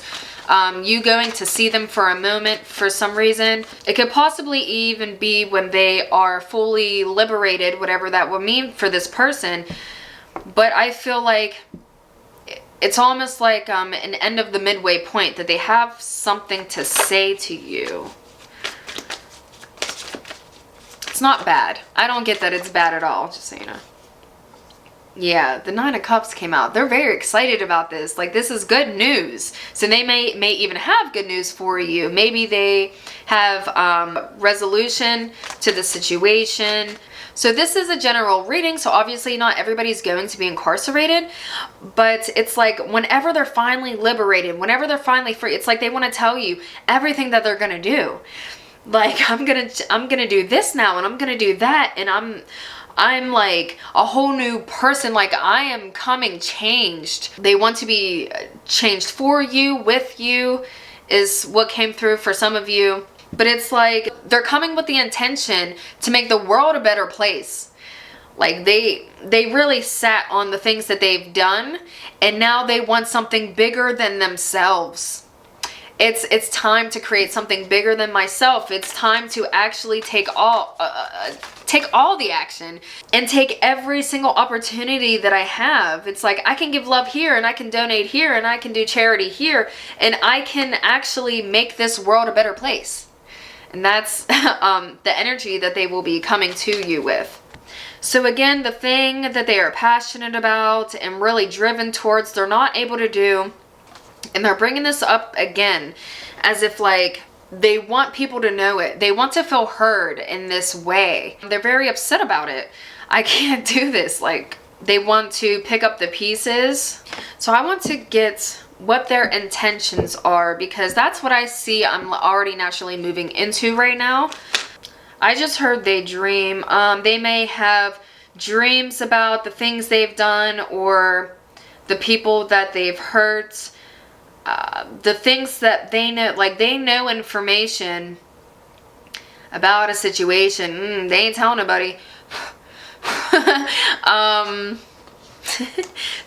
you going to see them for a moment for some reason. It could possibly even be when they are fully liberated, whatever that would mean for this person. But I feel like it's almost like an end of the midway point, that they have something to say to you. It's not bad. I don't get that it's bad at all, just so you know. Yeah, the Nine of Cups came out. They're very excited about this. Like, this is good news. So they may even have good news for you. Maybe they have resolution to the situation. So this is a general reading. So obviously not everybody's going to be incarcerated. But it's like whenever they're finally liberated, whenever they're finally free, it's like they want to tell you everything that they're going to do. Like, I'm gonna do this now, and I'm gonna do that, and I'm like a whole new person. Like, I am coming changed. They want to be changed for you, with you, is what came through for some of you. But it's like they're coming with the intention to make the world a better place. Like, they really sat on the things that they've done, and now they want something bigger than themselves. It's time to create something bigger than myself. It's time to actually take all the action and take every single opportunity that I have. It's like I can give love here, and I can donate here, and I can do charity here, and I can actually make this world a better place. And that's the energy that they will be coming to you with. So again, the thing that they are passionate about and really driven towards, they're not able to do. And they're bringing this up again as if like they want people to know it. They want to feel heard in this way. They're very upset about it. I can't do this. Like, they want to pick up the pieces. So I want to get what their intentions are, because that's what I see I'm already naturally moving into right now. I just heard they dream. They may have dreams about the things they've done or the people that they've hurt. The things that they know, like they know information about a situation. They ain't telling nobody.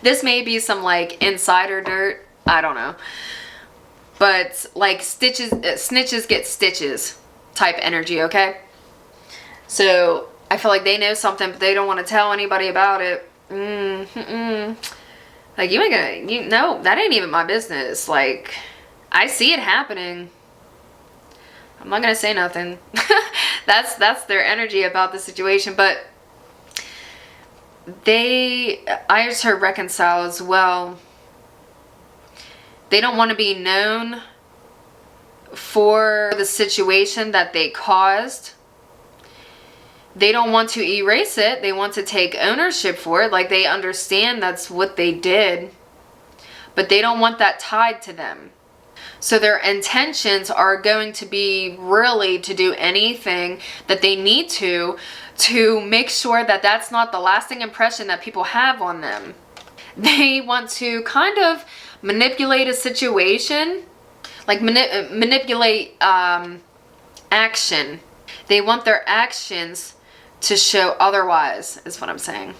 This may be some like insider dirt. I don't know. But like snitches get stitches type energy, okay? So I feel like they know something, but they don't want to tell anybody about it. Like, you ain't gonna, no, that ain't even my business. Like, I see it happening. I'm not gonna say nothing. That's their energy about the situation. But I just heard reconcile as well. They don't want to be known for the situation that they caused. They don't want to erase it. They want to take ownership for it. Like, they understand that's what they did. But they don't want that tied to them. So their intentions are going to be really to do anything that they need to make sure that that's not the lasting impression that people have on them. They want to kind of manipulate a situation. Like, manipulate action. They want their actions to show otherwise, is what I'm saying.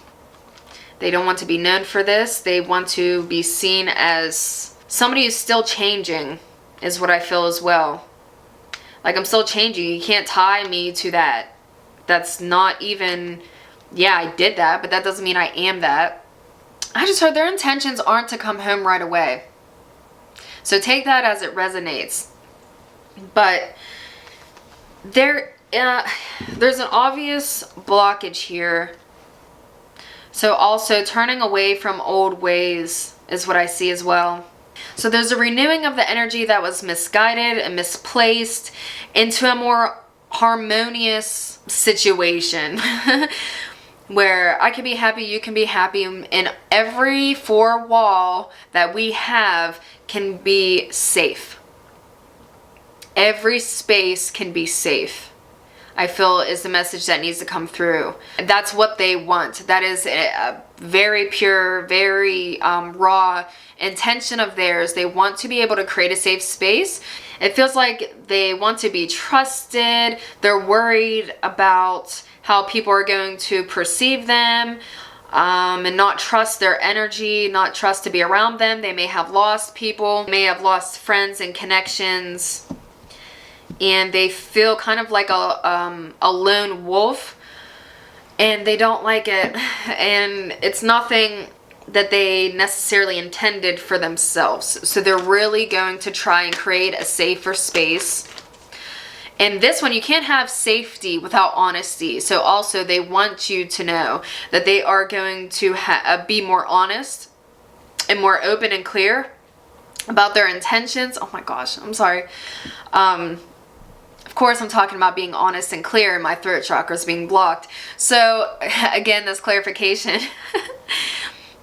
They don't want to be known for this. They want to be seen as somebody who's still changing, is what I feel as well. Like, I'm still changing. You can't tie me to that. That's not even, yeah, I did that, but that doesn't mean I am that. I just heard their intentions aren't to come home right away. So take that as it resonates. But there's an obvious blockage here. So also turning away from old ways is what I see as well. So there's a renewing of the energy that was misguided and misplaced into a more harmonious situation where I can be happy, you can be happy, and every four wall that we have can be safe. Every space can be safe, I feel, is the message that needs to come through. That's what they want. That is a very pure, very raw intention of theirs. They want to be able to create a safe space. It feels like they want to be trusted. They're worried about how people are going to perceive them, and not trust their energy, not trust to be around them. They may have lost people, may have lost friends and connections. And they feel kind of like a lone wolf, and they don't like it, and it's nothing that they necessarily intended for themselves. So they're really going to try and create a safer space. And this one, you can't have safety without honesty. So also they want you to know that they are going to be more honest and more open and clear about their intentions. Oh my gosh, I'm sorry. Of course, I'm talking about being honest and clear, and my throat chakra is being blocked. So again, this clarification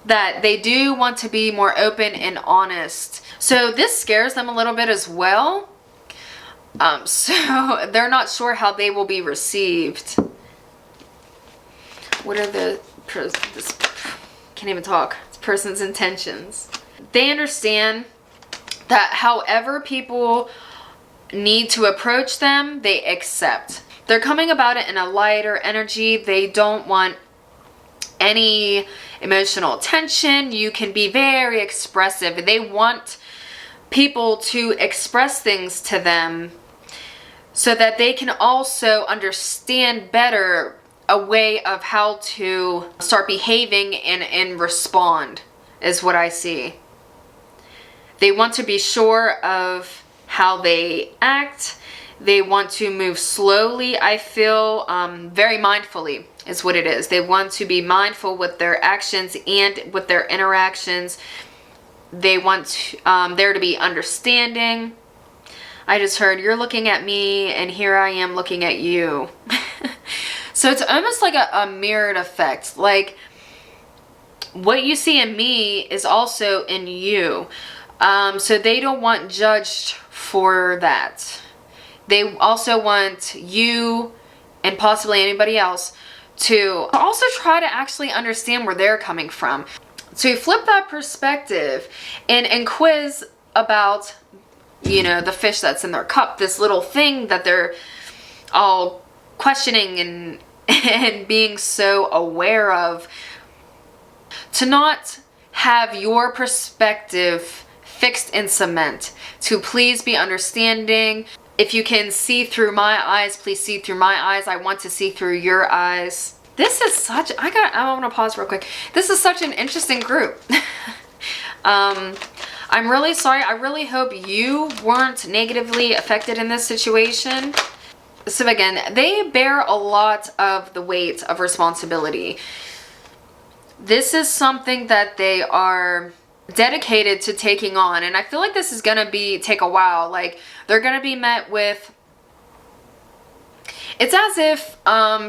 that they do want to be more open and honest. So this scares them a little bit as well. So they're not sure how they will be received. What are this can't even talk. This person's intentions. They understand that however people need to approach them, they accept. They're coming about it in a lighter energy. They don't want any emotional tension. You can be very expressive. They want people to express things to them so that they can also understand better a way of how to start behaving and respond, is what I see. They want to be sure of how they act. They want to move slowly, I feel, very mindfully is what it is. They want to be mindful with their actions and with their interactions. They want there to be understanding. I just heard, you're looking at me and here I am looking at you. So it's almost like a mirrored effect. Like what you see in me is also in you. So they don't want judged for that. They also want you and possibly anybody else to also try to actually understand where they're coming from. To flip that perspective and quiz about, you know, the fish that's in their cup, this little thing that they're all questioning and being so aware of. To not have your perspective fixed in cement, to please be understanding. If you can see through my eyes, please see through my eyes. I want to see through your eyes. This is such, I want to pause real quick. This is such an interesting group. I'm really sorry. I really hope you weren't negatively affected in this situation. So again, they bear a lot of the weight of responsibility. This is something that they are dedicated to taking on, and I feel like this is gonna take a while. Like they're gonna be met with, it's as if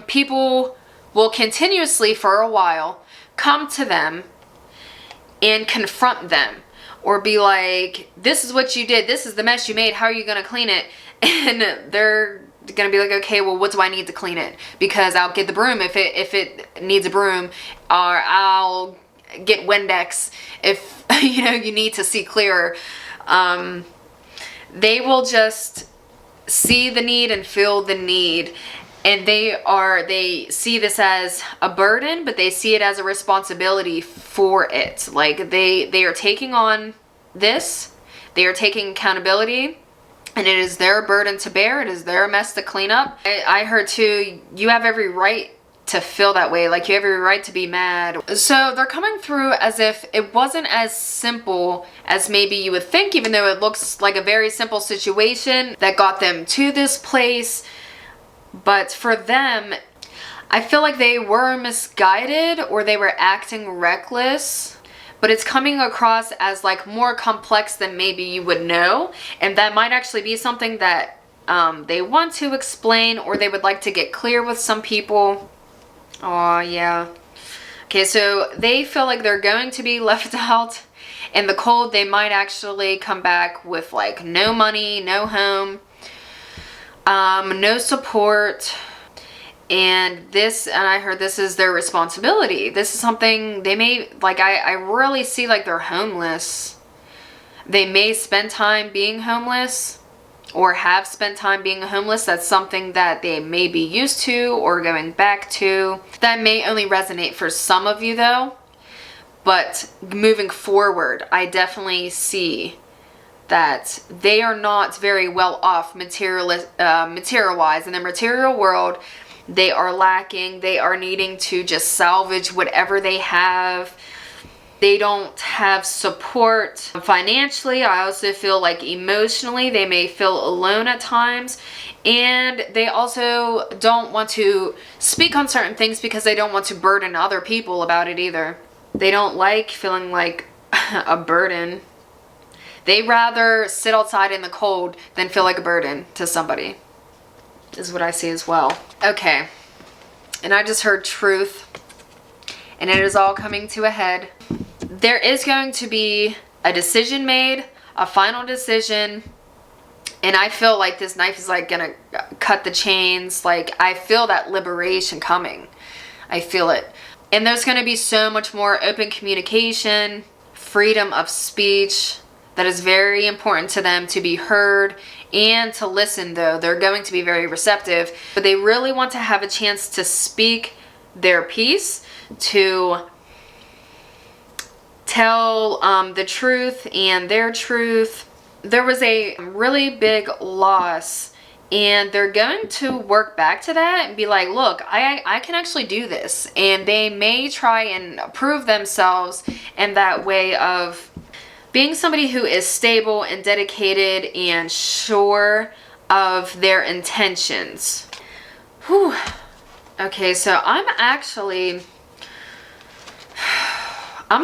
people will continuously for a while come to them and confront them, or be like, this is what you did, this is the mess you made, how are you gonna clean it? And they're gonna be like, okay, well, what do I need to clean it? Because I'll get the broom if it needs a broom, or I'll get Windex if you need to see clearer. They will just see the need and feel the need, and they see this as a burden, but they see it as a responsibility for it. Like they are taking on this, they are taking accountability, and it is their burden to bear. It is their mess to clean up. I heard too, you have every right to feel that way. Like, you have every right to be mad. So they're coming through as if it wasn't as simple as maybe you would think, even though it looks like a very simple situation that got them to this place. But for them, I feel like they were misguided or they were acting reckless. But it's coming across as like more complex than maybe you would know. And that might actually be something that they want to explain, or they would like to get clear with some people. Oh, yeah. Okay, so they feel like they're going to be left out in the cold. They might actually come back with like no money, no home, no support. And I heard this is their responsibility. This is something they may, like, I really see like they're homeless. They may spend time being homeless, or have spent time being homeless. That's something that they may be used to or going back to. That may only resonate for some of you though. But moving forward, I definitely see that they are not very well off material-wise. In the material world, they are lacking. They are needing to just salvage whatever they have. They don't have support financially. I also feel like emotionally they may feel alone at times. And they also don't want to speak on certain things because they don't want to burden other people about it either. They don't like feeling like a burden. They rather sit outside in the cold than feel like a burden to somebody, is what I see as well. Okay, and I just heard truth, and it is all coming to a head. There is going to be a decision made, a final decision, and I feel like this knife is like gonna cut the chains. Like, I feel that liberation coming. I feel it. And there's gonna be so much more open communication, freedom of speech. That is very important to them, to be heard and to listen though. They're going to be very receptive, but they really want to have a chance to speak their piece, to tell the truth and their truth. There was a really big loss, and they're going to work back to that and be like, look, I can actually do this. And they may try and prove themselves in that way of being somebody who is stable and dedicated and sure of their intentions. Whew. Okay, so I'm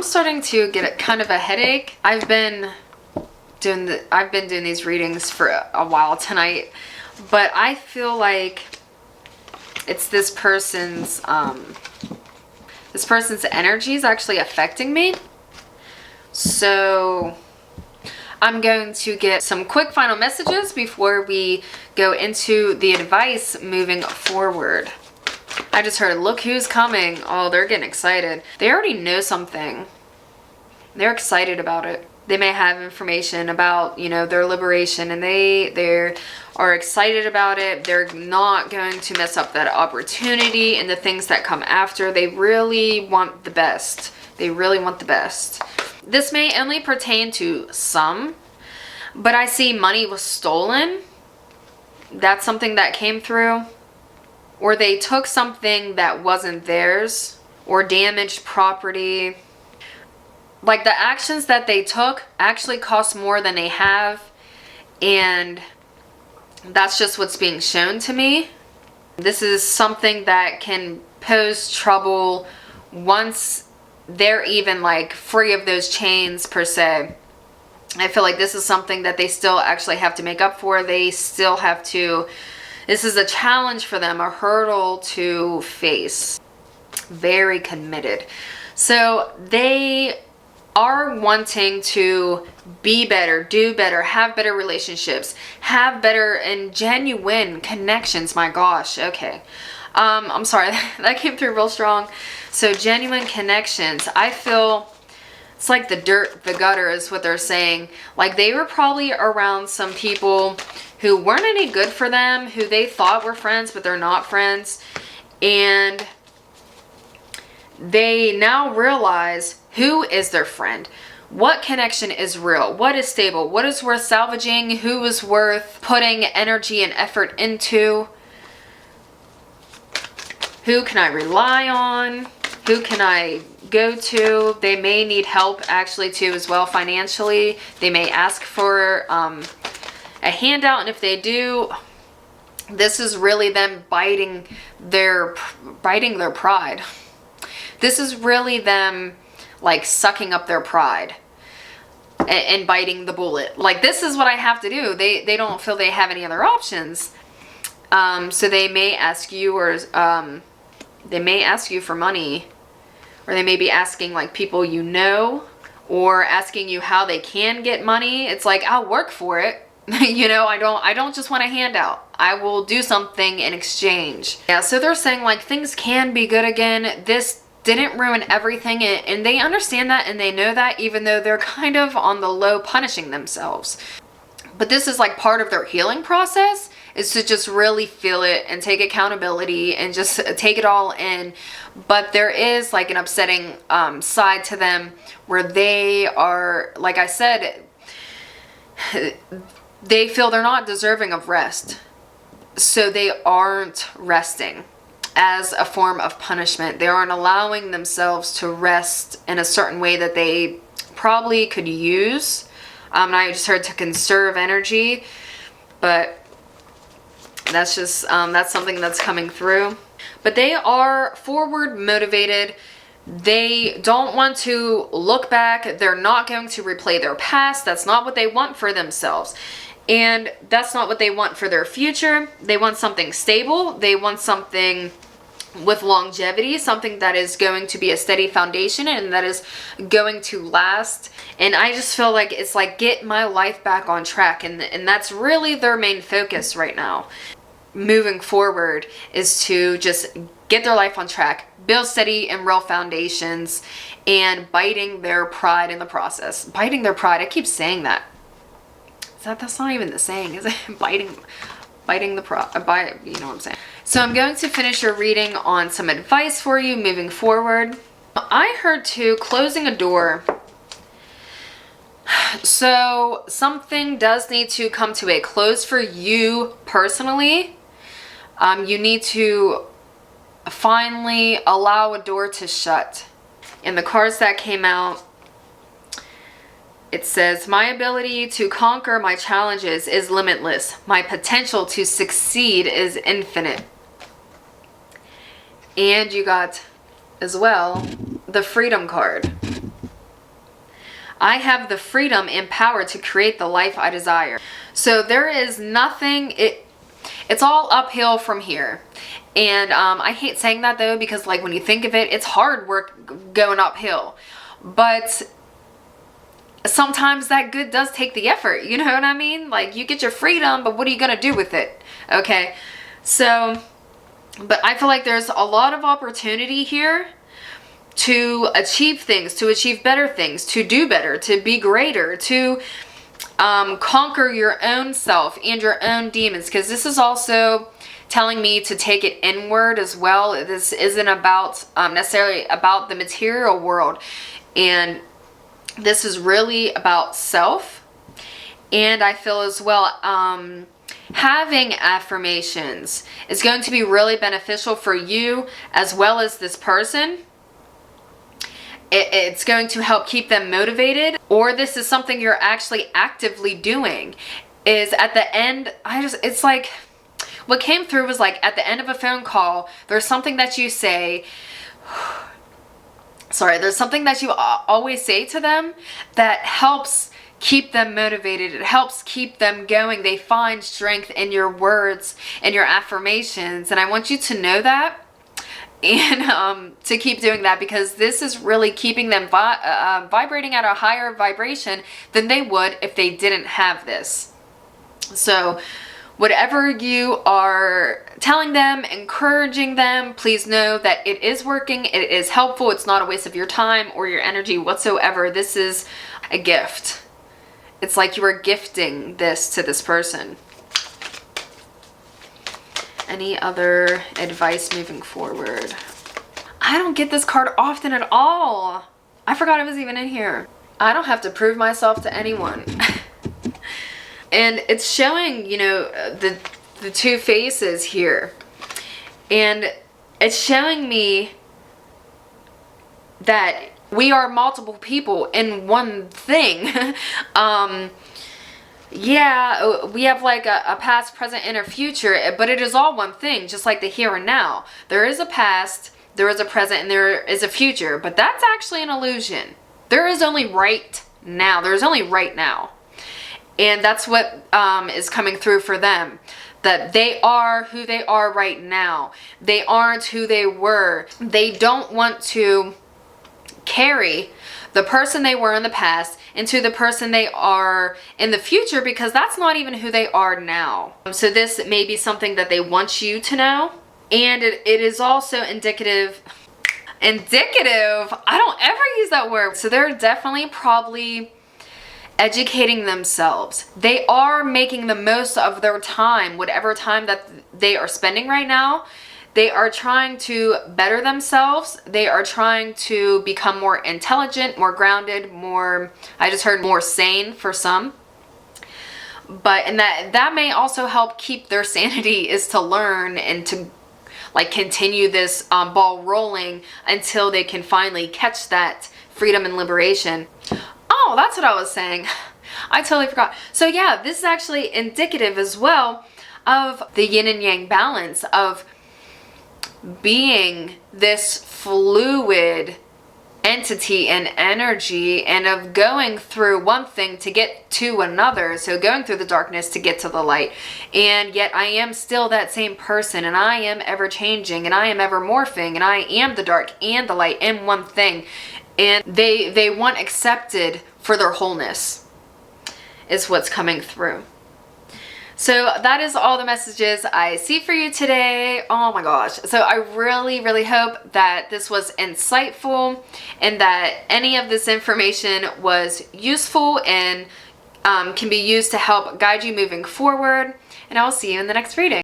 starting to get kind of a headache. I've been doing these readings for a while tonight, but I feel like it's this person's energy is actually affecting me. So I'm going to get some quick final messages before we go into the advice moving forward. I just heard, look who's coming. Oh, they're getting excited. They already know something. They're excited about it. They may have information about, you know, their liberation, and they are excited about it. They're not going to mess up that opportunity and the things that come after. They really want the best. They really want the best. This may only pertain to some, but I see money was stolen. That's something that came through. Or they took something that wasn't theirs, or damaged property. Like, the actions that they took actually cost more than they have, and that's just what's being shown to me. This is something that can pose trouble once they're even like free of those chains per se. I feel like this is something that they still actually have to make up for. They still have to, this is a challenge for them, a hurdle to face. Very committed. So they are wanting to be better, do better, have better relationships, have better and genuine connections. My gosh, okay. I'm sorry, that came through real strong. So genuine connections. I feel it's like the dirt, the gutter is what they're saying. Like, they were probably around some people who weren't any good for them, who they thought were friends, but they're not friends. And they now realize who is their friend. What connection is real? What is stable? What is worth salvaging? Who is worth putting energy and effort into? Who can I rely on? Who can I go to? They may need help actually too as well financially. They may ask for a handout, and if they do, this is really them biting their pride. This is really them like sucking up their pride and biting the bullet. Like, this is what I have to do. They don't feel they have any other options. So they may ask you, or they may ask you for money, or they may be asking like people you know, or asking you how they can get money. It's like, I'll work for it. You know, I don't just want a handout. I will do something in exchange. Yeah, so they're saying like things can be good again. This didn't ruin everything, and they understand that and they know that, even though they're kind of on the low punishing themselves. But this is like part of their healing process, is to just really feel it and take accountability and just take it all in. But there is like an upsetting side to them where they are, like I said, they feel they're not deserving of rest. So they aren't resting as a form of punishment. They aren't allowing themselves to rest in a certain way that they probably could use. And I just heard to conserve energy, but that's just, that's something that's coming through. But they are forward motivated. They don't want to look back. They're not going to replay their past. That's not what they want for themselves. And that's not what they want for their future. They want something stable. They want something with longevity, something that is going to be a steady foundation and that is going to last. And I just feel like it's like, get my life back on track. And that's really their main focus right now. Moving forward is to just get their life on track, build steady and real foundations, and biting their pride in the process. Biting their pride. I keep saying that. That's not even the saying, is it? biting the pride, you know what I'm saying. So I'm going to finish your reading on some advice for you moving forward. I heard too, closing a door. So something does need to come to a close for you personally. You need to finally allow a door to shut. In the cards that came out, it says, my ability to conquer my challenges is limitless. My potential to succeed is infinite. And you got, as well, the freedom card. I have the freedom and power to create the life I desire. So there is nothing, it's all uphill from here. And I hate saying that though, because like when you think of it, it's hard work going uphill. But sometimes that good does take the effort, you know what I mean? Like, you get your freedom, but what are you gonna do with it? Okay, so, but I feel like there's a lot of opportunity here to achieve things, to achieve better things, to do better, to be greater, to conquer your own self and your own demons, because this is also telling me to take it inward as well. This isn't about necessarily about the material world, and this is really about self. And I feel as well, having affirmations is going to be really beneficial for you as well as this person. It's going to help keep them motivated. Or this is something you're actually actively doing. Is at the end, it's like, what came through was like at the end of a phone call, there's something that you say, there's something that you always say to them that helps keep them motivated. It helps keep them going. They find strength in your words and your affirmations. And I want you to know that, and to keep doing that, because this is really keeping them vibrating at a higher vibration than they would if they didn't have this. So whatever you are telling them, encouraging them, please know that it is working, it is helpful, it's not a waste of your time or your energy whatsoever. This is a gift. It's like you are gifting this to this person. Any other advice moving forward? I don't get this card often at all. I forgot it was even in here. I don't have to prove myself to anyone. And it's showing, you know, the two faces here. And it's showing me that we are multiple people in one thing. Yeah, we have like a past, present, and a future, but it is all one thing, just like the here and now. There is a past, there is a present, and there is a future, but that's actually an illusion. There is only right now. There is only right now. And that's what is coming through for them. That they are who they are right now. They aren't who they were. They don't want to carry the person they were in the past into the person they are in the future, because that's not even who they are now. So this may be something that they want you to know. And it is also indicative, I don't ever use that word. So they're definitely probably educating themselves. They are making the most of their time, whatever time that they are spending right now. They are trying to better themselves. They are trying to become more intelligent, more grounded, more, I just heard more sane for some. And that may also help keep their sanity, is to learn and to like continue this ball rolling until they can finally catch that freedom and liberation. Oh, that's what I was saying. I totally forgot. So yeah, this is actually indicative as well of the yin and yang balance of being this fluid entity and energy, and of going through one thing to get to another. So going through the darkness to get to the light. And yet I am still that same person, and I am ever changing, and I am ever morphing, and I am the dark and the light in one thing. And they want accepted for their wholeness is what's coming through. So that is all the messages I see for you today. Oh my gosh. So I really, really hope that this was insightful and that any of this information was useful and can be used to help guide you moving forward. And I will see you in the next reading.